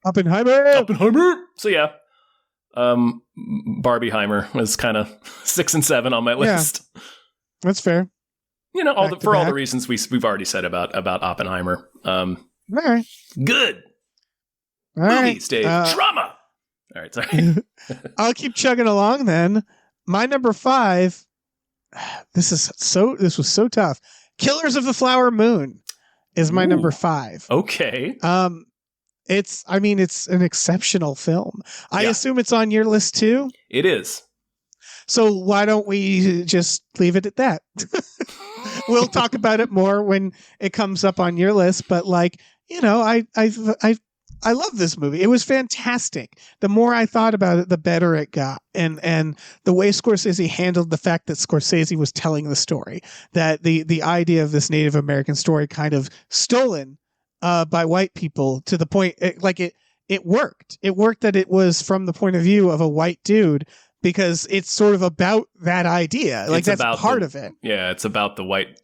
[SPEAKER 2] Oppenheimer.
[SPEAKER 1] So yeah. Barbieheimer was kind of 6 and 7 on my list.
[SPEAKER 2] Yeah, that's fair.
[SPEAKER 1] You know, all the reasons we've already said about Oppenheimer.
[SPEAKER 2] All right.
[SPEAKER 1] Good.
[SPEAKER 2] All
[SPEAKER 1] movies,
[SPEAKER 2] right.
[SPEAKER 1] Dave. Drama. All right, sorry.
[SPEAKER 2] I'll keep chugging along then. My number 5. This was so tough. Killers of the Flower Moon is my number 5.
[SPEAKER 1] Okay.
[SPEAKER 2] It's an exceptional film. I assume it's on your list too?
[SPEAKER 1] It is. So
[SPEAKER 2] why don't we just leave it at that? We'll talk about it more when it comes up on your list, but like, you know, I love this movie. It was fantastic. The more I thought about it, the better it got. And the way Scorsese handled the fact that Scorsese was telling the story, that the idea of this Native American story kind of stolen by white people, to the point it worked. It worked that it was from the point of view of a white dude because it's sort of about that idea. Like, that's part of it.
[SPEAKER 1] Yeah, it's about the white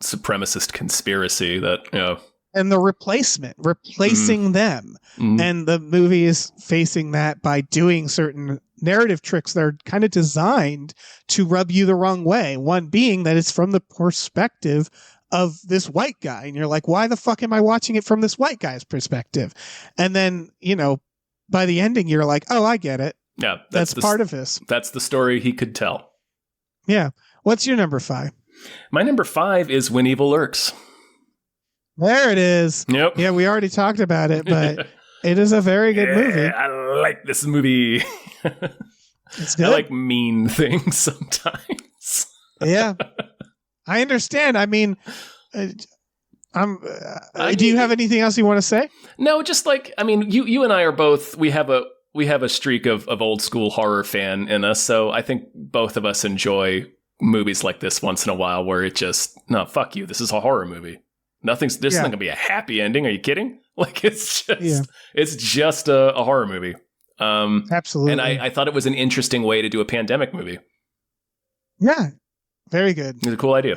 [SPEAKER 1] supremacist conspiracy that,
[SPEAKER 2] and the replacing them. And the movie is facing that by doing certain narrative tricks that are kind of designed to rub you the wrong way. One being that it's from the perspective of this white guy. And you're like, why the fuck am I watching it from this white guy's perspective? And then, by the ending, you're like, oh, I get it.
[SPEAKER 1] Yeah.
[SPEAKER 2] That's part of this.
[SPEAKER 1] That's the story he could tell.
[SPEAKER 2] Yeah. What's your number 5?
[SPEAKER 1] My number 5 is When Evil Lurks.
[SPEAKER 2] There it is.
[SPEAKER 1] Yep.
[SPEAKER 2] Yeah, we already talked about it, but it is a very good movie.
[SPEAKER 1] I like this movie.
[SPEAKER 2] It's good.
[SPEAKER 1] I like mean things sometimes.
[SPEAKER 2] Yeah. I understand. I mean, do you have anything else you want to say?
[SPEAKER 1] No, just you and I are both, we have a streak of old school horror fan in us. So I think both of us enjoy movies like this once in a while where it just, no, fuck you. This is a horror movie. This is not gonna be a happy ending. Are you kidding? Like, it's just a horror movie.
[SPEAKER 2] Absolutely.
[SPEAKER 1] And I thought it was an interesting way to do a pandemic movie.
[SPEAKER 2] Yeah. Very good.
[SPEAKER 1] It's a cool idea.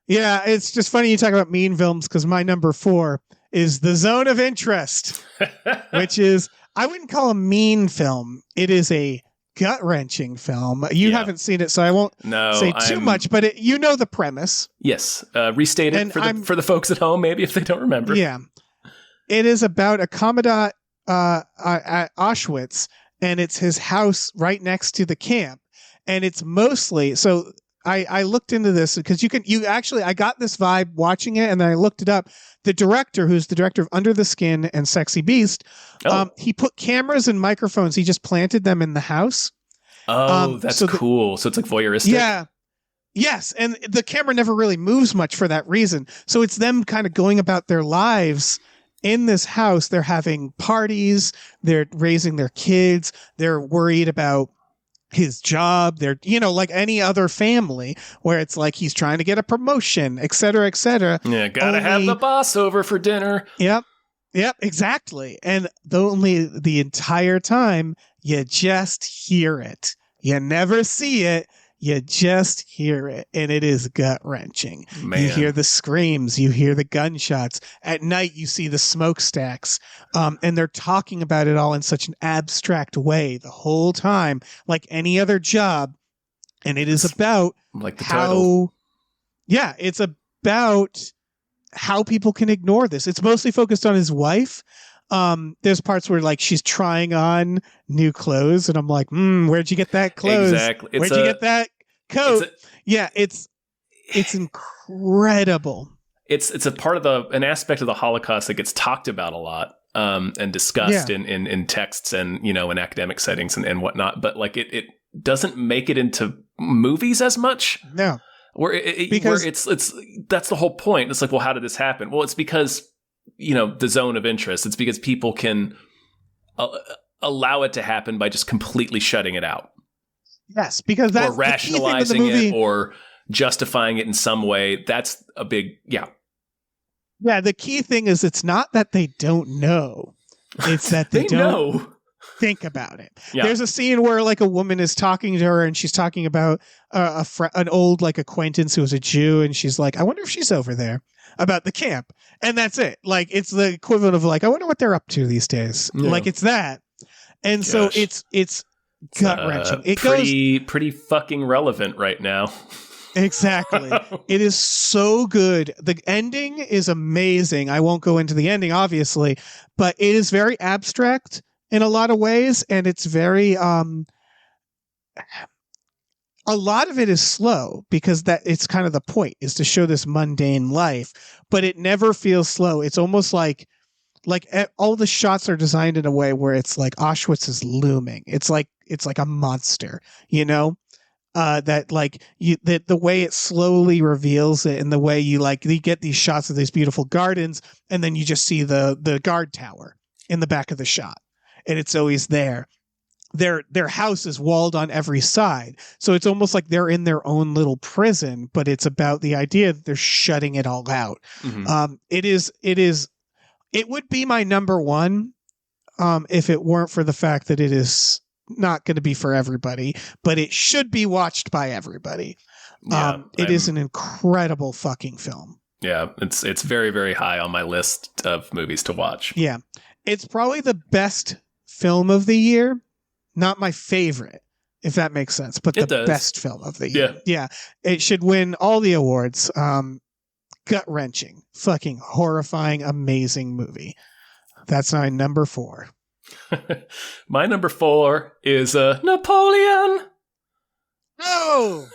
[SPEAKER 2] Yeah, it's just funny you talk about mean films because my number 4 is The Zone of Interest, which is, I wouldn't call a mean film. It is a gut-wrenching film. You haven't seen it, so I won't say too much, but you know the premise.
[SPEAKER 1] Yes. Restate it for the folks at home, maybe, if they don't remember.
[SPEAKER 2] Yeah. It is about a commandant at Auschwitz, and it's his house right next to the camp. And it's mostly... So I looked into this because I got this vibe watching it, and then I looked it up. The director, who's the director of Under the Skin and Sexy Beast, he put cameras and microphones. He just planted them in the house.
[SPEAKER 1] Oh, that's cool. So it's like voyeuristic.
[SPEAKER 2] Yeah. Yes. And the camera never really moves much for that reason. So it's them kind of going about their lives in this house. They're having parties. They're raising their kids. They're worried about his job. They're, like any other family where it's like he's trying to get a promotion, et cetera, et cetera.
[SPEAKER 1] Yeah, gotta have the boss over for dinner.
[SPEAKER 2] Yep, exactly. And the entire time, you just hear it. You never see it. You just hear it, and it is gut-wrenching.
[SPEAKER 1] Man.
[SPEAKER 2] You hear the screams, you hear the gunshots. At night, you see the smokestacks, and they're talking about it all in such an abstract way the whole time, like any other job. And it is about
[SPEAKER 1] like the title.
[SPEAKER 2] Yeah, it's about how people can ignore this. It's mostly focused on his wife. There's parts where like she's trying on new clothes, and I'm like, where'd you get that clothes?
[SPEAKER 1] Exactly.
[SPEAKER 2] Where'd you get that coat? It's incredible.
[SPEAKER 1] It's a part of an aspect of the Holocaust that gets talked about a lot, and discussed in texts and, in academic settings and whatnot. But like it doesn't make it into movies as much.
[SPEAKER 2] No.
[SPEAKER 1] Because that's the whole point. It's like, well, how did this happen? Well, it's because, the zone of interest. It's because people can allow it to happen by just completely shutting it out.
[SPEAKER 2] Yes, because that's
[SPEAKER 1] or rationalizing it or justifying it in some way. That's a big, Yeah,
[SPEAKER 2] the key thing is it's not that they don't know. It's that they don't know. Think about it. Yeah. There's a scene where like a woman is talking to her and she's talking about an old like acquaintance who was a Jew, and she's like, I wonder if she's over there about the camp. And that's it. Like, it's the equivalent of like, I wonder what they're up to these days. Yeah. Like, it's that. And so it's gut-wrenching. It
[SPEAKER 1] pretty fucking relevant right now.
[SPEAKER 2] Exactly. It is so good. The ending is amazing. I won't go into the ending, obviously, but it is very abstract in a lot of ways, and it's very a lot of it is slow because that it's kind of the point, is to show this mundane life, but it never feels slow. It's almost like all the shots are designed in a way where it's like Auschwitz is looming. It's like a monster, that like the way it slowly reveals it, and the way you get these shots of these beautiful gardens, and then you just see the guard tower in the back of the shot, and it's always there. Their house is walled on every side, so it's almost like they're in their own little prison, but it's about the idea that they're shutting it all out. Mm-hmm. It would be my number one if it weren't for the fact that it is not going to be for everybody, but it should be watched by everybody. It is an incredible fucking film.
[SPEAKER 1] Yeah, it's very, very high on my list of movies to watch.
[SPEAKER 2] Yeah. It's probably the best film of the year. Not my favorite, if that makes sense, but the best film of the year. Yeah. It should win all the awards. Gut-wrenching, fucking horrifying, amazing movie. That's my number 4.
[SPEAKER 1] My number 4 is Napoleon.
[SPEAKER 2] No!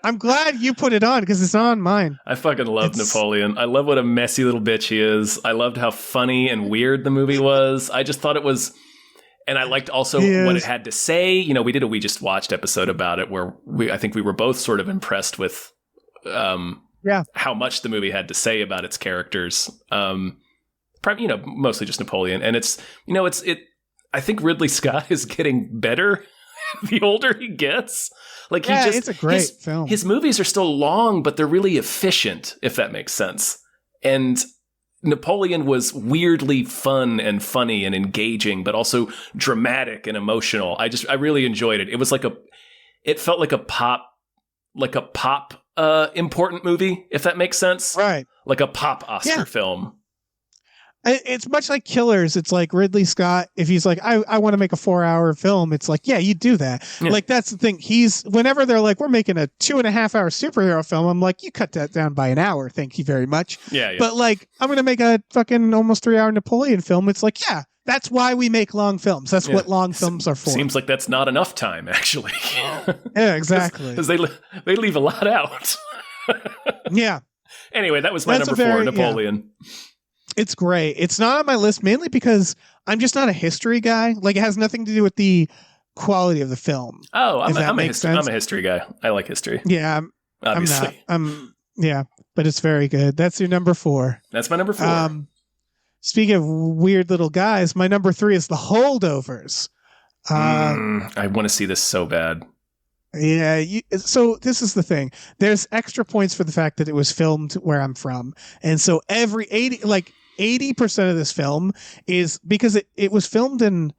[SPEAKER 2] I'm glad you put it on because it's on mine.
[SPEAKER 1] I fucking love Napoleon. I love what a messy little bitch he is. I loved how funny and weird the movie was. I just thought it was, and I liked also what it had to say. You know, we did a We Just Watched episode about it where I think we were both sort of impressed with how much the movie had to say about its characters. Mostly just Napoleon. And I think Ridley Scott is getting better the older he gets. Like it's a great film. His movies are still long, but they're really efficient, if that makes sense. And Napoleon was weirdly fun and funny and engaging, but also dramatic and emotional. I really enjoyed it. It was it felt like a pop important movie, if that makes sense.
[SPEAKER 2] Right.
[SPEAKER 1] Like a pop Oscar film.
[SPEAKER 2] It's much like Killers. It's like Ridley Scott. If he's like, I want to make a 4-hour film, it's like, yeah, you do that. Yeah. Like, that's the thing. Whenever they're like, we're making a 2.5-hour superhero film, I'm like, you cut that down by an hour. Thank you very much.
[SPEAKER 1] Yeah.
[SPEAKER 2] But like, I'm going to make a fucking almost 3-hour Napoleon film. It's like, yeah, that's why we make long films. That's what long films are for.
[SPEAKER 1] Seems like that's not enough time, actually.
[SPEAKER 2] Yeah, exactly.
[SPEAKER 1] Because they leave a lot out.
[SPEAKER 2] Yeah.
[SPEAKER 1] Anyway, that was my number 4, Napoleon.
[SPEAKER 2] Yeah. It's great. It's not on my list mainly because I'm just not a history guy. Like, it has nothing to do with the quality of the film.
[SPEAKER 1] Oh, I'm a history guy. I like history.
[SPEAKER 2] Yeah,
[SPEAKER 1] obviously.
[SPEAKER 2] But it's very good. That's your number 4.
[SPEAKER 1] That's my number 4.
[SPEAKER 2] Speaking of weird little guys, my number 3 is The Holdovers.
[SPEAKER 1] I want to see this so bad.
[SPEAKER 2] Yeah. So this is the thing. There's extra points for the fact that it was filmed where I'm from. And so every 80% of this film is because it was filmed in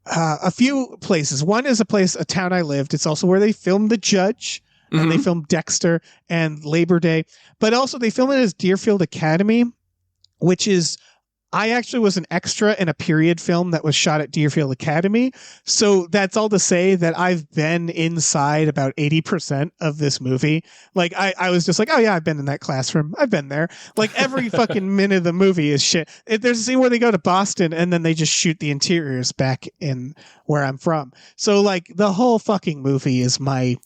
[SPEAKER 2] a few places. One is a town I lived. It's also where they filmed The Judge, and they filmed Dexter and Labor Day. But also they filmed it as Deerfield Academy, which is, I actually was an extra in a period film that was shot at Deerfield Academy. So that's all to say that I've been inside about 80% of this movie. Like, I was just like, oh yeah, I've been in that classroom. I've been there. Like, every fucking minute of the movie is shit. There's a scene where they go to Boston and then they just shoot the interiors back in where I'm from. So like, the whole fucking movie is my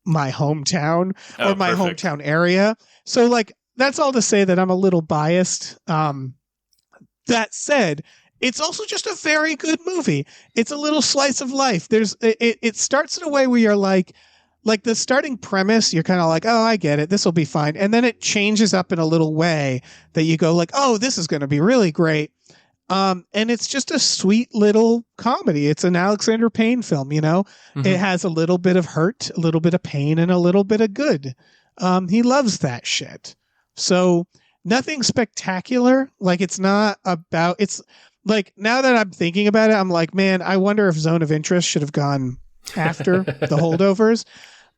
[SPEAKER 2] hometown or my hometown area. So like, that's all to say that I'm a little biased. That said, it's also just a very good movie. It's a little slice of life. It starts in a way where you're like the starting premise, you're kind of like, oh, I get it. This will be fine. And then it changes up in a little way that you go like, oh, this is going to be really great. And it's just a sweet little comedy. It's an Alexander Payne film, you know? Mm-hmm. It has a little bit of hurt, a little bit of pain, and a little bit of good. He loves that shit. So nothing spectacular. Like, it's like, now that I'm thinking about it, I'm like, man, I wonder if Zone of Interest should have gone after The Holdovers.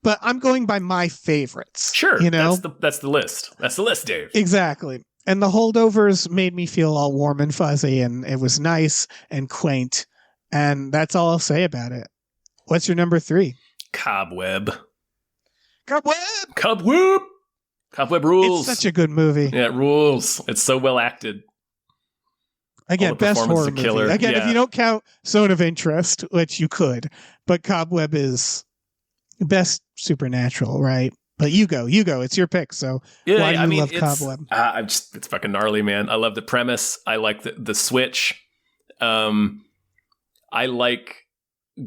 [SPEAKER 2] But I'm going by my favorites.
[SPEAKER 1] Sure.
[SPEAKER 2] You know?
[SPEAKER 1] That's the list. That's the list, Dave.
[SPEAKER 2] Exactly. And The Holdovers made me feel all warm and fuzzy, and it was nice and quaint. And that's all I'll say about it. What's your number 3?
[SPEAKER 1] Cobweb.
[SPEAKER 2] Cobweb rules. It's such a good movie.
[SPEAKER 1] Yeah, it rules. It's so well acted.
[SPEAKER 2] Again, best horror movie. Again, if you don't count Zone of Interest, which you could, but Cobweb is best supernatural, right? But you go. It's your pick. So why do you love Cobweb?
[SPEAKER 1] It's fucking gnarly, man. I love the premise. I like the switch. I like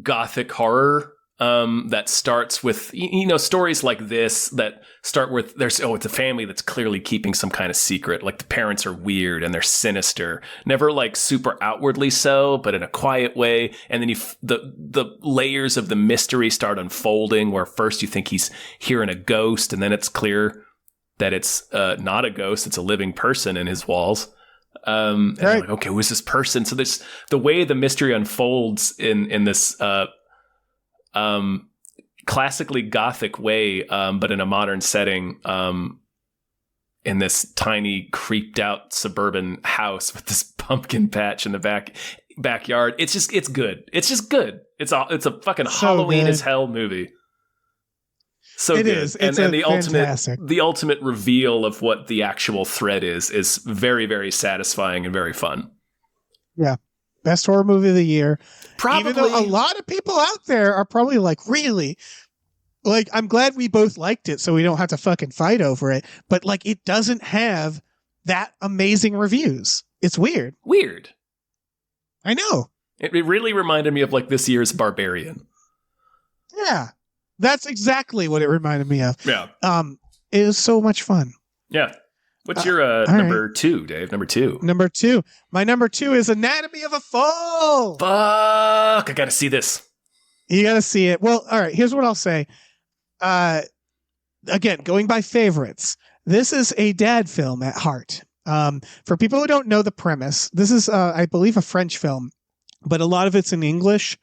[SPEAKER 1] gothic horror. That starts with, stories like this that start with it's a family that's clearly keeping some kind of secret. Like, the parents are weird and they're sinister, never like super outwardly so, but in a quiet way. And then the layers of the mystery start unfolding, where first you think he's hearing a ghost, and then it's clear that it's not a ghost. It's a living person in his walls. And I'm like, okay, who's this person? So there's the way the mystery unfolds in this classically Gothic way, but in a modern setting, in this tiny, creeped out suburban house with this pumpkin patch in the backyard. It's good. It's just good. It's a fucking so Halloween good. As hell movie. So it good. Is. It's and the ultimate reveal of what the actual thread is very, very satisfying and very fun.
[SPEAKER 2] Yeah. Best horror movie of the year. Probably. Even though a lot of people out there are probably like, really? Like, I'm glad we both liked it so we don't have to fucking fight over it. But like, it doesn't have that amazing reviews. It's weird.
[SPEAKER 1] Weird.
[SPEAKER 2] I know.
[SPEAKER 1] It really reminded me of like this year's Barbarian.
[SPEAKER 2] Yeah. That's exactly what it reminded me of.
[SPEAKER 1] Yeah.
[SPEAKER 2] It was so much fun.
[SPEAKER 1] Yeah. What's your number 2, Dave? Number 2.
[SPEAKER 2] Number 2. My number 2 is Anatomy of a Fall.
[SPEAKER 1] Fuck. I got to see this.
[SPEAKER 2] You got to see it. Well, all right. Here's what I'll say. Again, going by favorites. This is a dad film at heart. For people who don't know the premise, this is, I believe, a French film, but a lot of it's in English.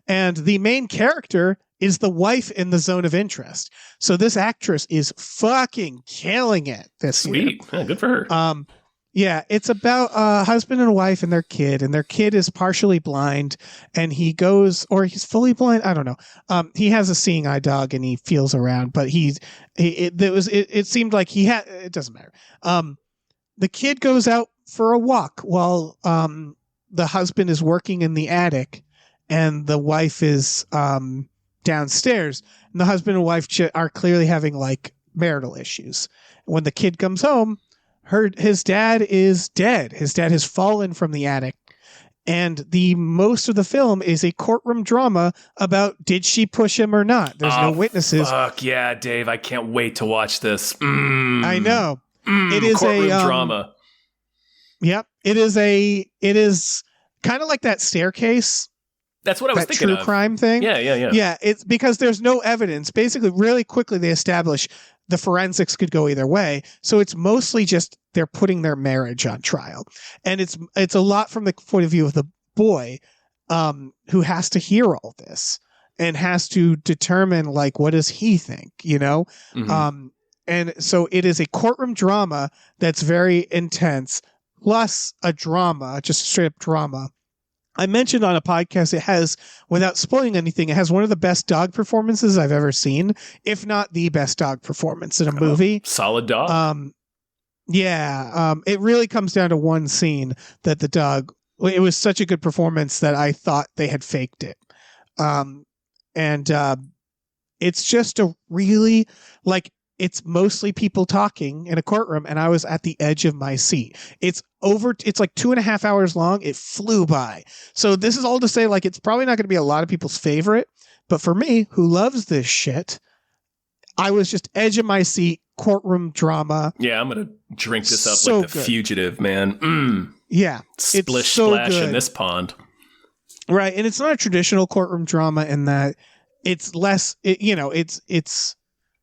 [SPEAKER 2] And the main character is the wife in the zone of interest. So this actress is fucking killing it this year.
[SPEAKER 1] Sweet. Yeah, good for her.
[SPEAKER 2] Yeah, it's about a husband and a wife and their kid is partially blind, and he goes, or he's fully blind. I don't know. He has a seeing eye dog and he feels around, but it seemed like it doesn't matter. The kid goes out for a walk while, the husband is working in the attic and the wife is, downstairs, and the husband and wife are clearly having like marital issues. When the kid comes home, his dad is dead. His dad has fallen from the attic, and the most of the film is a courtroom drama about did she push him or not. There's no witnesses.
[SPEAKER 1] Fuck yeah, Dave! I can't wait to watch this.
[SPEAKER 2] I know it is
[SPEAKER 1] courtroom drama.
[SPEAKER 2] Yep, it is kind of like that Staircase.
[SPEAKER 1] That's what I was thinking of.
[SPEAKER 2] True crime thing.
[SPEAKER 1] Yeah.
[SPEAKER 2] Yeah, it's because there's no evidence. Basically, really quickly, they establish the forensics could go either way. So it's mostly just they're putting their marriage on trial. And it's a lot from the point of view of the boy who has to hear all this and has to determine, like, what does he think, you know? Mm-hmm. And so it is a courtroom drama that's very intense, plus a drama, just straight up drama. I mentioned on a podcast, it has, without spoiling anything, it has one of the best dog performances I've ever seen, if not the best dog performance in a movie.
[SPEAKER 1] Solid dog.
[SPEAKER 2] It really comes down to one scene that the dog, it was such a good performance that I thought they had faked it. It's just a really, like, it's mostly people talking in a courtroom, and I was at the edge of my seat. It's like 2.5 hours long. It flew by. So this is all to say, like, it's probably not going to be a lot of people's favorite, but for me, who loves this shit, I was just edge of my seat, courtroom drama.
[SPEAKER 1] Yeah, I'm going to drink this up so like the Fugitive, man.
[SPEAKER 2] Yeah.
[SPEAKER 1] Splish splash in this pond.
[SPEAKER 2] Right, and it's not a traditional courtroom drama in that it's less, it's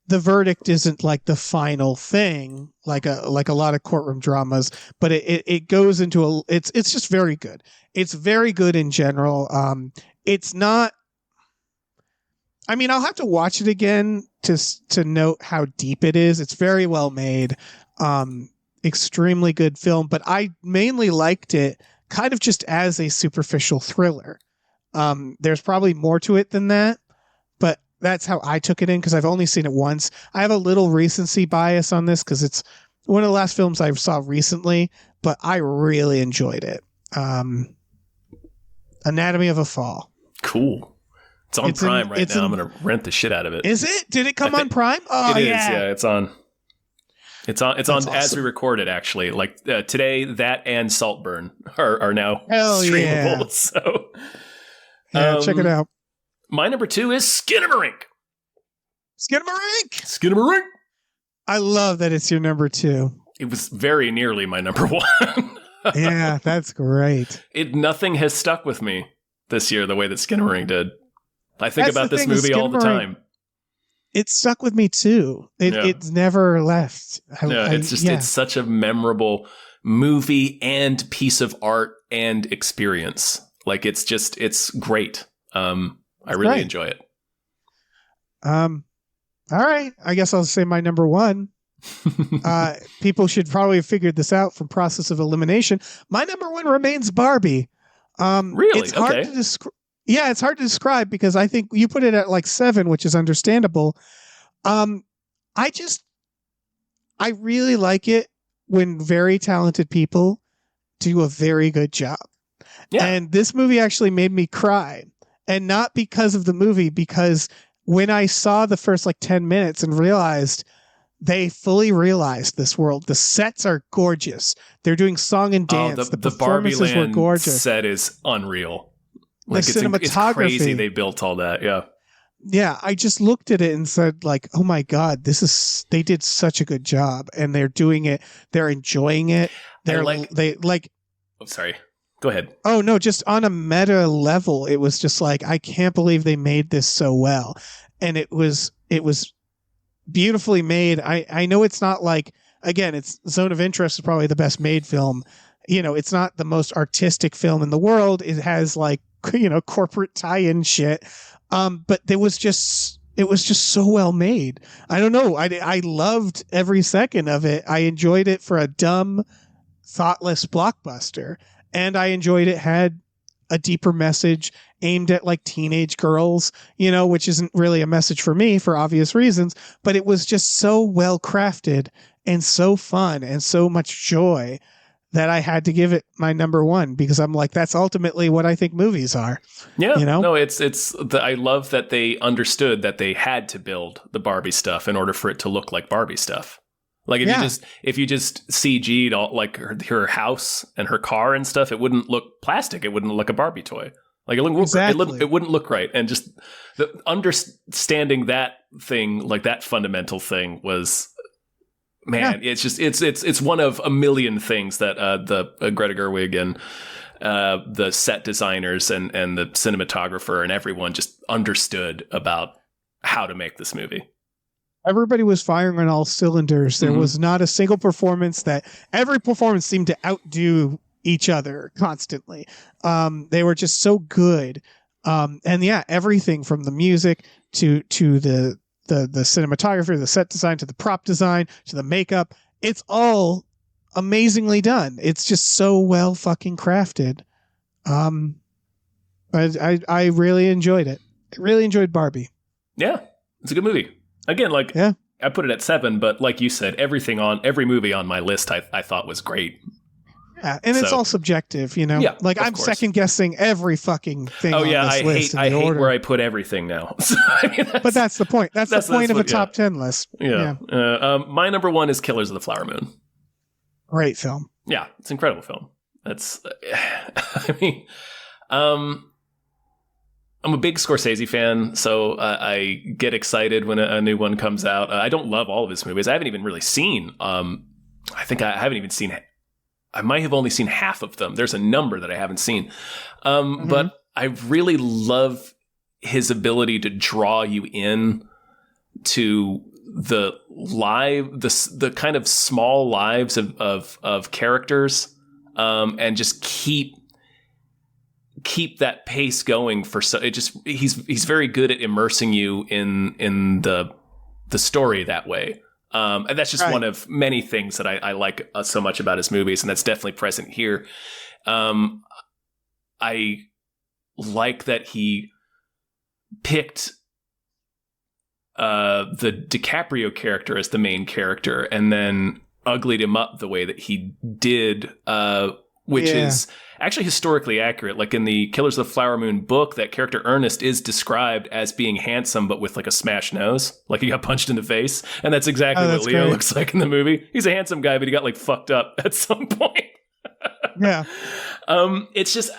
[SPEAKER 2] the verdict isn't like the final thing, like a lot of courtroom dramas, but it goes into it's just very good. It's very good in general. It's not, I mean, I'll have to watch it again to note how deep it is. It's very well made, extremely good film, but I mainly liked it kind of just as a superficial thriller. There's probably more to it than that, but that's how I took it in because I've only seen it once. I have a little recency bias on this because it's one of the last films I saw recently, but I really enjoyed it. Anatomy of a Fall.
[SPEAKER 1] Cool. It's on Prime right now. I'm going to rent the shit out of it.
[SPEAKER 2] Is it? Did it come on Prime? Oh,
[SPEAKER 1] it is. Yeah, it's on. It's on awesome. As we record it, actually. Like today, that and Saltburn are now streamable. Yeah. So,
[SPEAKER 2] check it out.
[SPEAKER 1] My number 2 is Skinamarink.
[SPEAKER 2] Skinamarink. I love that it's your number 2.
[SPEAKER 1] It was very nearly my number 1.
[SPEAKER 2] Yeah, that's great.
[SPEAKER 1] Nothing has stuck with me this year the way that Skinamarink did. I think about this movie all the time.
[SPEAKER 2] It stuck with me too. It's never left.
[SPEAKER 1] It's such a memorable movie and piece of art and experience. Like it's great. I really enjoy it.
[SPEAKER 2] All right. I guess I'll say my number one. People should probably have figured this out from process of elimination. My number one remains Barbie.
[SPEAKER 1] Really?
[SPEAKER 2] It's hard to describe. Yeah, it's hard to describe because I think you put it at like 7, which is understandable. I really like it when very talented people do a very good job. Yeah. And this movie actually made me cry. And not because of the movie, because when I saw the first like 10 minutes and realized they fully realized this world, the sets are gorgeous. They're doing song and dance. The performances were gorgeous.
[SPEAKER 1] Set is unreal. Like
[SPEAKER 2] the cinematography.
[SPEAKER 1] It's crazy they built all that. Yeah.
[SPEAKER 2] Yeah. I just looked at it and said like, oh my God, they did such a good job and they're doing it. They're enjoying it.
[SPEAKER 1] Oh, sorry. Go ahead.
[SPEAKER 2] Oh no, just on a meta level, it was just like, I can't believe they made this so well. And it was beautifully made. I know it's not like, again, it's Zone of Interest is probably the best made film. You know, it's not the most artistic film in the world. It has like, you know, corporate tie-in shit. But it was just so well made. I don't know. I loved every second of it. I enjoyed it for a dumb, thoughtless blockbuster. And I enjoyed it had a deeper message aimed at like teenage girls, you know, which isn't really a message for me for obvious reasons, but it was just so well crafted and so fun and so much joy that I had to give it my number one because I'm like, that's ultimately what I think movies are.
[SPEAKER 1] Yeah.
[SPEAKER 2] You know?
[SPEAKER 1] No, I love that they understood that they had to build the Barbie stuff in order for it to look like Barbie stuff. Like if you just CG'd all like her house and her car and stuff, it wouldn't look plastic. It wouldn't look like a Barbie toy. Like it wouldn't look right. And just the understanding that thing, like that fundamental thing, was, man. Yeah. It's just it's one of a million things that the Greta Gerwig and the set designers and the cinematographer and everyone just understood about how to make this movie.
[SPEAKER 2] Everybody was firing on all cylinders. There was not a single performance every performance seemed to outdo each other constantly. They were just so good. And yeah, everything from the music to the cinematography, the set design, to the prop design, to the makeup, it's all amazingly done. It's just so well fucking crafted. I really enjoyed it. I really enjoyed Barbie.
[SPEAKER 1] Yeah, it's a good movie. Again, I put it at 7, but like you said, every movie on my list I thought was great.
[SPEAKER 2] Yeah, and it's all subjective, you know?
[SPEAKER 1] Yeah,
[SPEAKER 2] like I'm second guessing every fucking thing on this list.
[SPEAKER 1] I hate where I put everything now. So,
[SPEAKER 2] but that's the point. That's the point of a top 10 list.
[SPEAKER 1] Yeah. My number one is Killers of the Flower Moon.
[SPEAKER 2] Great film.
[SPEAKER 1] Yeah, it's an incredible film. That's, I'm a big Scorsese fan, so I get excited when a new one comes out. I don't love all of his movies. I haven't even really seen. I think I haven't even seen. I might have only seen half of them. There's a number that I haven't seen, but I really love his ability to draw you in to the kind of small lives of characters, and just keep that pace going he's very good at immersing you in the story that way. And that's just one of many things that I like so much about his movies. And that's definitely present here. I like that he picked the DiCaprio character as the main character and then uglied him up the way that he did, which is actually historically accurate. Like in the Killers of the Flower Moon book, that character Ernest is described as being handsome, but with like a smashed nose, like he got punched in the face. And that's exactly what Leo looks like in the movie. He's a handsome guy, but he got like fucked up at some point.
[SPEAKER 2] Yeah.
[SPEAKER 1] It's just,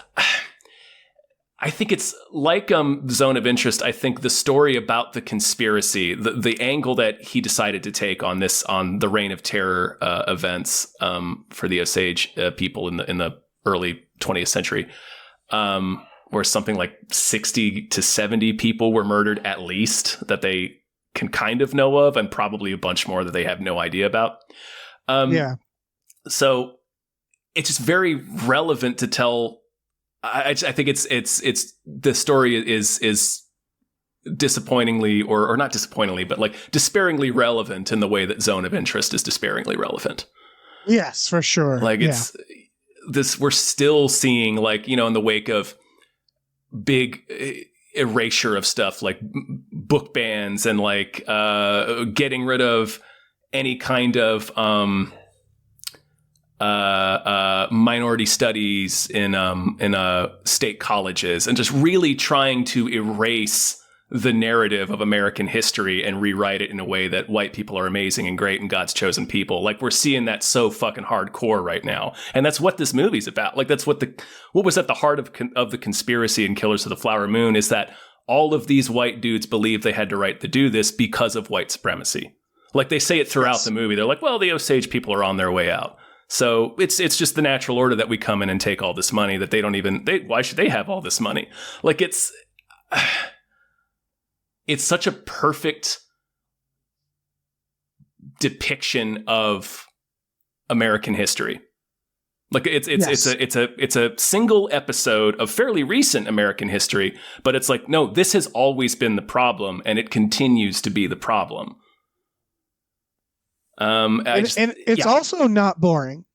[SPEAKER 1] I think it's like Zone of Interest. I think the story about the conspiracy, the angle that he decided to take on the Reign of Terror events for the Osage people in the early 20th century, where something like 60 to 70 people were murdered at least that they can kind of know of, and probably a bunch more that they have no idea about. So it's just very relevant to tell. I think it's the story is disappointingly or not disappointingly, but like despairingly relevant in the way that Zone of Interest is despairingly relevant.
[SPEAKER 2] Yes, for sure.
[SPEAKER 1] Like it's this, we're still seeing, like, you know, in the wake of big erasure of stuff like book bans and like getting rid of any kind of minority studies in state colleges, and just really trying to erase the narrative of American history and rewrite it in a way that white people are amazing and great and God's chosen people. Like, we're seeing that so fucking hardcore right now. And that's what this movie's about. Like, that's what was at the heart of the conspiracy in Killers of the Flower Moon, is that all of these white dudes believe they had the right to do this because of white supremacy. Like, they say it throughout the movie. They're like, well, the Osage people are on their way out. So it's just the natural order that we come in and take all this money that they don't even, why should they have all this money? Like, it's such a perfect depiction of American history. Like, it's a single episode of fairly recent American history, but it's like, no, this has always been the problem, and it continues to be the problem.
[SPEAKER 2] It's also not boring.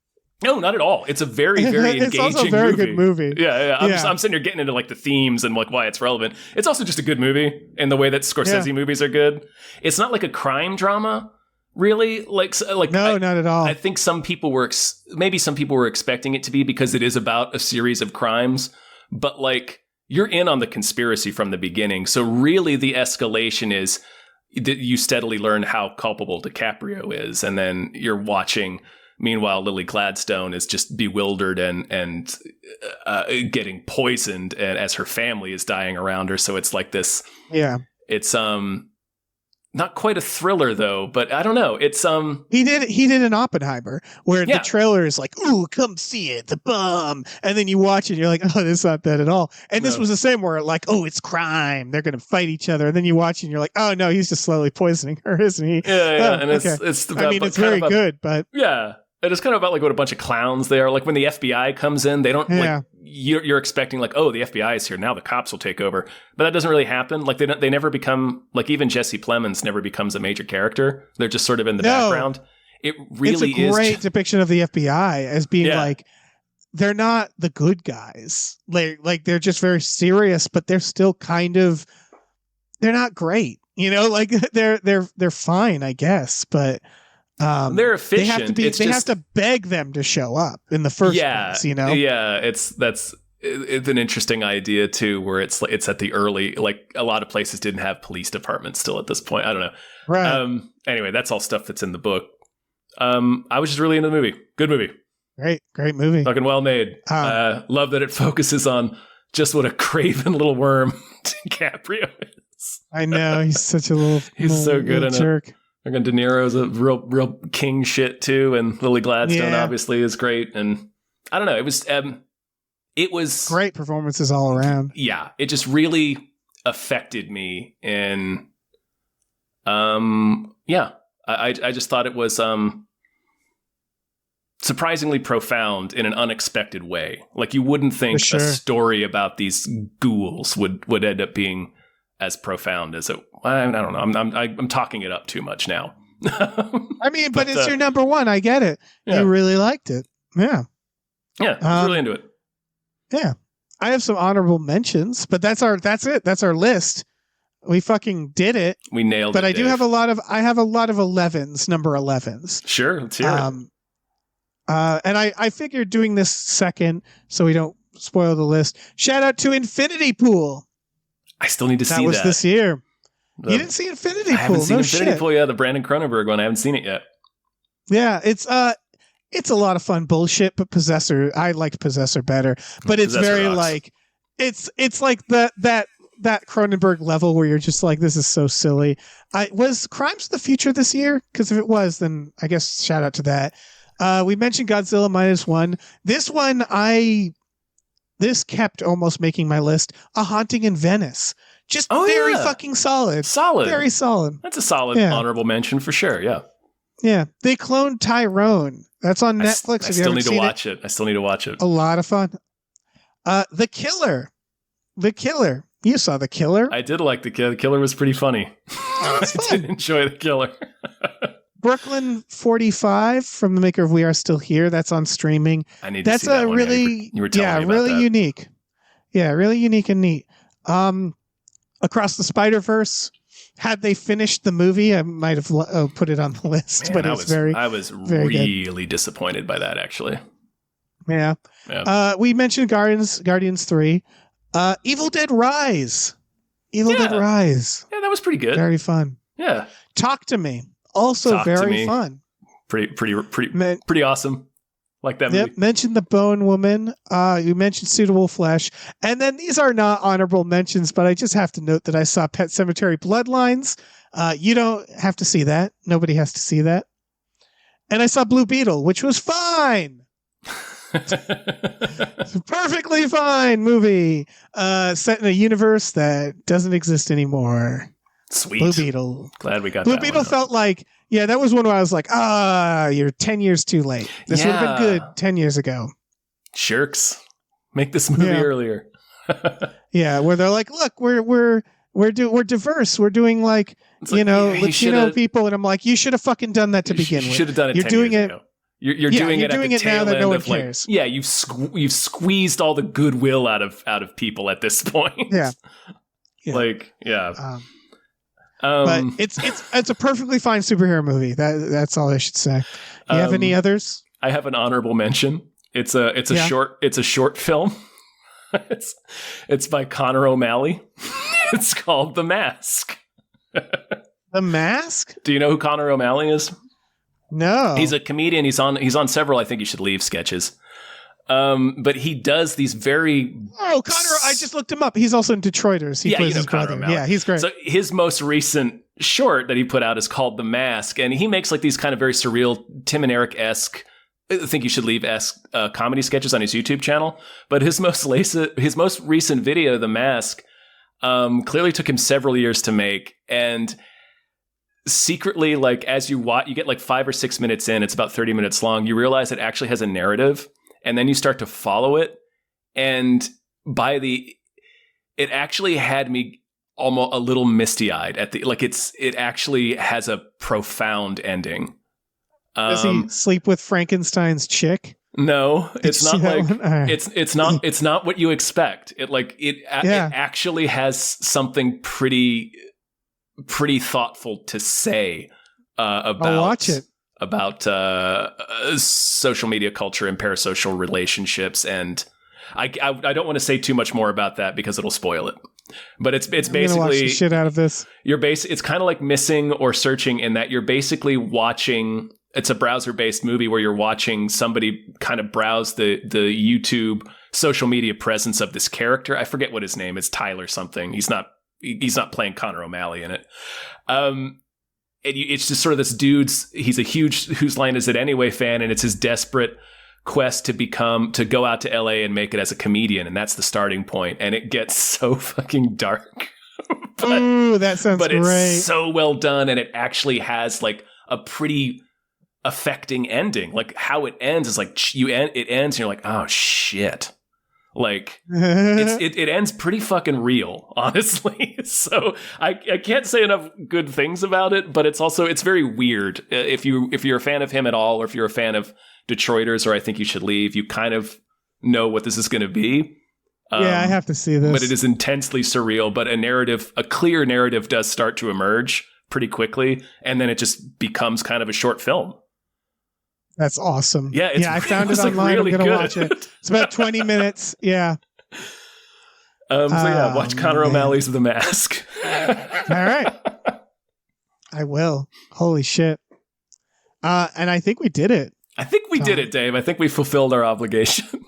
[SPEAKER 1] No, not at all. It's a very, very engaging movie. It's also a very good movie. Yeah. I'm sitting here getting into like the themes and like why it's relevant. It's also just a good movie in the way that Scorsese movies are good. It's not like a crime drama, really. No,
[SPEAKER 2] not at all.
[SPEAKER 1] I think some people were expecting it to be, because it is about a series of crimes. But like, you're in on the conspiracy from the beginning. So really, the escalation is that you steadily learn how culpable DiCaprio is, and then you're watching. Meanwhile, Lily Gladstone is just bewildered and getting poisoned, and as her family is dying around her. So it's like this. Yeah. It's not quite a thriller though, but I don't know. It's
[SPEAKER 2] he did an Oppenheimer where the trailer is like, ooh, come see it, the bomb, and then you watch it, and you're like, oh, this is not that at all. And this was the same, where like, oh, it's crime, they're gonna fight each other, and then you watch it, and you're like, oh no, he's just slowly poisoning her, isn't he?
[SPEAKER 1] Yeah, and it's
[SPEAKER 2] it's very good, but
[SPEAKER 1] yeah. And it's kind of about like what a bunch of clowns they are. Like, when the FBI comes in, they don't like, you're expecting like, oh, the FBI is here now, the cops will take over, but that doesn't really happen. Like, they never become, like, even Jesse Plemons never becomes a major character. They're just sort of in the background. It really is
[SPEAKER 2] a great depiction of the FBI as being like, they're not the good guys. Like they're just very serious, but they're still kind of, they're not great. You know, like they're fine, I guess, but.
[SPEAKER 1] They're efficient.
[SPEAKER 2] They have to beg them to show up in the first place, you know?
[SPEAKER 1] Yeah, it's an interesting idea too, where it's at the early, like, a lot of places didn't have police departments still at this point. I don't know.
[SPEAKER 2] Right.
[SPEAKER 1] Anyway, that's all stuff that's in the book. I was just really into the movie. Good movie.
[SPEAKER 2] Great movie.
[SPEAKER 1] Fucking well made. Love that it focuses on just what a craven little worm DiCaprio is.
[SPEAKER 2] I know, he's such a little
[SPEAKER 1] so good in
[SPEAKER 2] jerk.
[SPEAKER 1] It. Again, De Niro's a real king shit too, and Lily Gladstone obviously is great. And I don't know, it was
[SPEAKER 2] great performances all around.
[SPEAKER 1] Yeah, it just really affected me, and I just thought it was surprisingly profound in an unexpected way. Like, you wouldn't think a story about these ghouls would end up being as profound as it. I don't know. I'm talking it up too much now.
[SPEAKER 2] I mean, but it's your number one. I get it. Yeah. You really liked it. Yeah.
[SPEAKER 1] Yeah. I was really into it.
[SPEAKER 2] Yeah. I have some honorable mentions, but that's it. That's our list. We fucking did it.
[SPEAKER 1] We nailed it.
[SPEAKER 2] But I do have a lot of 11s, number 11s.
[SPEAKER 1] Sure. Let's hear it.
[SPEAKER 2] And I figured doing this second so we don't spoil the list. Shout out to Infinity Pool.
[SPEAKER 1] I still need to see that.
[SPEAKER 2] That was this year. You didn't see Infinity Pool? I
[SPEAKER 1] haven't seen Infinity Pool. Yeah, the Brandon Cronenberg one. I haven't seen it yet.
[SPEAKER 2] Yeah, it's a lot of fun bullshit. But Possessor, I liked Possessor better. But it's very rocks. Like it's like that Cronenberg level where you're just like, this is so silly. Was Crimes of the Future this year? Because if it was, then I guess shout out to that. We mentioned Godzilla -1. This kept almost making my list. A Haunting in Venice. Just very fucking solid.
[SPEAKER 1] Solid.
[SPEAKER 2] Very solid.
[SPEAKER 1] That's a solid honorable mention for sure, yeah.
[SPEAKER 2] Yeah, they cloned Tyrone. That's on Netflix.
[SPEAKER 1] I still need to watch it. I still need to watch it.
[SPEAKER 2] A lot of fun. The Killer. The Killer. You saw The Killer.
[SPEAKER 1] I did like The Killer. The Killer was pretty funny. I did enjoy The Killer.
[SPEAKER 2] Brooklyn 45 from the maker of We Are Still Here. That's on streaming.
[SPEAKER 1] I need to see that one.
[SPEAKER 2] Really,
[SPEAKER 1] you were telling me about
[SPEAKER 2] really
[SPEAKER 1] that.
[SPEAKER 2] unique. Yeah, really unique and neat. Across the Spider-Verse. Had they finished the movie, I might have put it on the list.
[SPEAKER 1] Man,
[SPEAKER 2] but it was very.
[SPEAKER 1] I was
[SPEAKER 2] very
[SPEAKER 1] really disappointed by that, actually.
[SPEAKER 2] Yeah. We mentioned Guardians 3. Evil Dead Rise. Evil Dead Rise.
[SPEAKER 1] Yeah, that was pretty good.
[SPEAKER 2] Very fun.
[SPEAKER 1] Yeah.
[SPEAKER 2] Talk to Me. Also very fun.
[SPEAKER 1] Pretty awesome. Like that movie.
[SPEAKER 2] Yep. Mentioned The Bone Woman. You mentioned Suitable Flesh. And then these are not honorable mentions, but I just have to note that I saw Pet Sematary Bloodlines. You don't have to see that. Nobody has to see that. And I saw Blue Beetle, which was fine. It's a perfectly fine movie. Set in a universe that doesn't exist anymore.
[SPEAKER 1] Sweet.
[SPEAKER 2] Blue Beetle.
[SPEAKER 1] Glad we got
[SPEAKER 2] Blue
[SPEAKER 1] that
[SPEAKER 2] Beetle
[SPEAKER 1] one
[SPEAKER 2] felt like, yeah, that was one where I was like, you're 10 years too late. This would have been good 10 years ago.
[SPEAKER 1] Shirks. Make this movie earlier.
[SPEAKER 2] Yeah, where they're like, look, we're diverse. We're doing like, Latino people. And I'm like, you should have fucking done that to begin with. You
[SPEAKER 1] should have done it.
[SPEAKER 2] You're
[SPEAKER 1] 10
[SPEAKER 2] doing
[SPEAKER 1] years
[SPEAKER 2] it.
[SPEAKER 1] Ago. You're doing it at the tail end of
[SPEAKER 2] cares.
[SPEAKER 1] Like, you've squeezed all the goodwill out of people at this point.
[SPEAKER 2] Yeah. But it's a perfectly fine superhero movie. That's all I should say. You have any others?
[SPEAKER 1] I have an honorable mention. It's a short film. it's by Connor O'Malley. It's called The Mask.
[SPEAKER 2] The Mask?
[SPEAKER 1] Do you know who Connor O'Malley is?
[SPEAKER 2] No.
[SPEAKER 1] He's a comedian. He's on several I Think You Should Leave sketches. But he does these very...
[SPEAKER 2] Oh, Connor, I just looked him up. He's also in Detroiters. He plays his brother. Yeah, he's great.
[SPEAKER 1] So his most recent short that he put out is called The Mask, and he makes like these kind of very surreal Tim and Eric-esque, I Think You Should Leave-esque comedy sketches on his YouTube channel. But his most recent video, The Mask, clearly took him several years to make, and secretly, like as you watch, you get like 5 or 6 minutes in, it's about 30 minutes long, you realize it actually has a narrative. And then you start to follow it, and it actually had me almost a little misty-eyed at the it actually has a profound ending.
[SPEAKER 2] Does he sleep with Frankenstein's chick?
[SPEAKER 1] No, it's not like it's not what you expect. It actually has something pretty thoughtful to say about.
[SPEAKER 2] I'll watch it.
[SPEAKER 1] About social media culture and parasocial relationships, and I don't want to say too much more about that because it'll spoil it. But it's basically
[SPEAKER 2] watch the shit out of this.
[SPEAKER 1] It's kind of like Missing or Searching in that you're basically watching. It's a browser-based movie where you're watching somebody kind of browse the YouTube social media presence of this character. I forget what his name is. Tyler something. He's not playing Connor O'Malley in it. It's just sort of this he's a huge Whose Line Is It Anyway fan, and it's his desperate quest to go out to LA and make it as a comedian, and that's the starting point, and it gets so fucking dark.
[SPEAKER 2] Ooh, that sounds great.
[SPEAKER 1] It's so well done, and it actually has like a pretty affecting ending. Like how it ends is like it ends and you're like, oh shit. Like it ends pretty fucking real, honestly. So I can't say enough good things about it, but it's very weird. If you're a fan of him at all, or if you're a fan of Detroiters or I Think You Should Leave, you kind of know what this is going to be.
[SPEAKER 2] Yeah, I have to see this.
[SPEAKER 1] But it is intensely surreal. But a clear narrative does start to emerge pretty quickly, and then it just becomes kind of a short film.
[SPEAKER 2] That's awesome.
[SPEAKER 1] Yeah,
[SPEAKER 2] I found it online.
[SPEAKER 1] Really
[SPEAKER 2] I'm going to watch it. It's about 20 minutes. Yeah.
[SPEAKER 1] Watch Connor O'Malley's The Mask.
[SPEAKER 2] All right. I will. Holy shit. And I think we did it.
[SPEAKER 1] I think we did it, Dave. I think we fulfilled our obligation.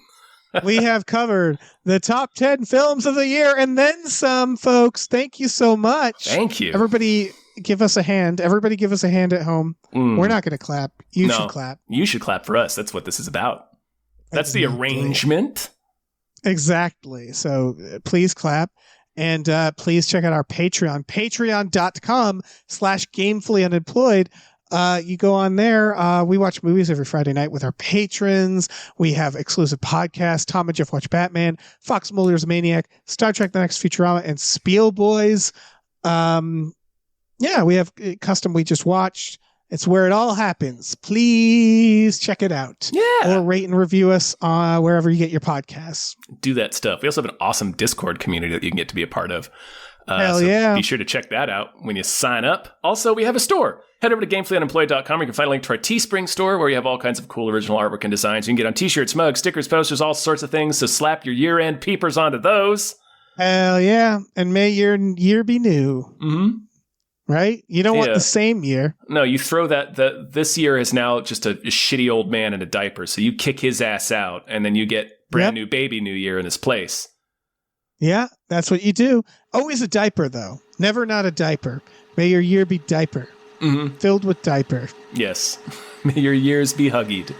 [SPEAKER 2] We have covered the top 10 films of the year and then some, folks. Thank you so much.
[SPEAKER 1] Thank you.
[SPEAKER 2] Everybody give us a hand. Everybody give us a hand at home. We're not going to clap. You should clap.
[SPEAKER 1] You should clap for us. That's what this is about. That's the arrangement.
[SPEAKER 2] Exactly. So please clap. And please check out our Patreon. Patreon.com/gamefullyunemployed. You go on there. We watch movies every Friday night with our patrons. We have exclusive podcasts. Tom and Jeff watch Batman, Fox Mulder's Maniac, Star Trek: The Next Futurama, and Spiel Boys. We have custom We Just Watched. It's where it all happens. Please check it out.
[SPEAKER 1] Yeah.
[SPEAKER 2] Or rate and review us wherever you get your podcasts.
[SPEAKER 1] Do that stuff. We also have an awesome Discord community that you can get to be a part of.
[SPEAKER 2] Hell yeah.
[SPEAKER 1] Be sure to check that out when you sign up. Also, we have a store. Head over to gamefullyunemployed.com where you can find a link to our Teespring store where you have all kinds of cool original artwork and designs. You can get on t-shirts, mugs, stickers, posters, all sorts of things. So slap your year-end peepers onto those.
[SPEAKER 2] Hell yeah. And may your year be new.
[SPEAKER 1] Mm-hmm.
[SPEAKER 2] Right? You don't want the same year.
[SPEAKER 1] No, you throw this year is now just a shitty old man in a diaper. So you kick his ass out and then you get brand new baby New Year in his place.
[SPEAKER 2] Yeah, that's what you do. Always a diaper, though. Never not a diaper. May your year be diaper.
[SPEAKER 1] Mm-hmm.
[SPEAKER 2] Filled with diaper.
[SPEAKER 1] Yes. May your years be huggied.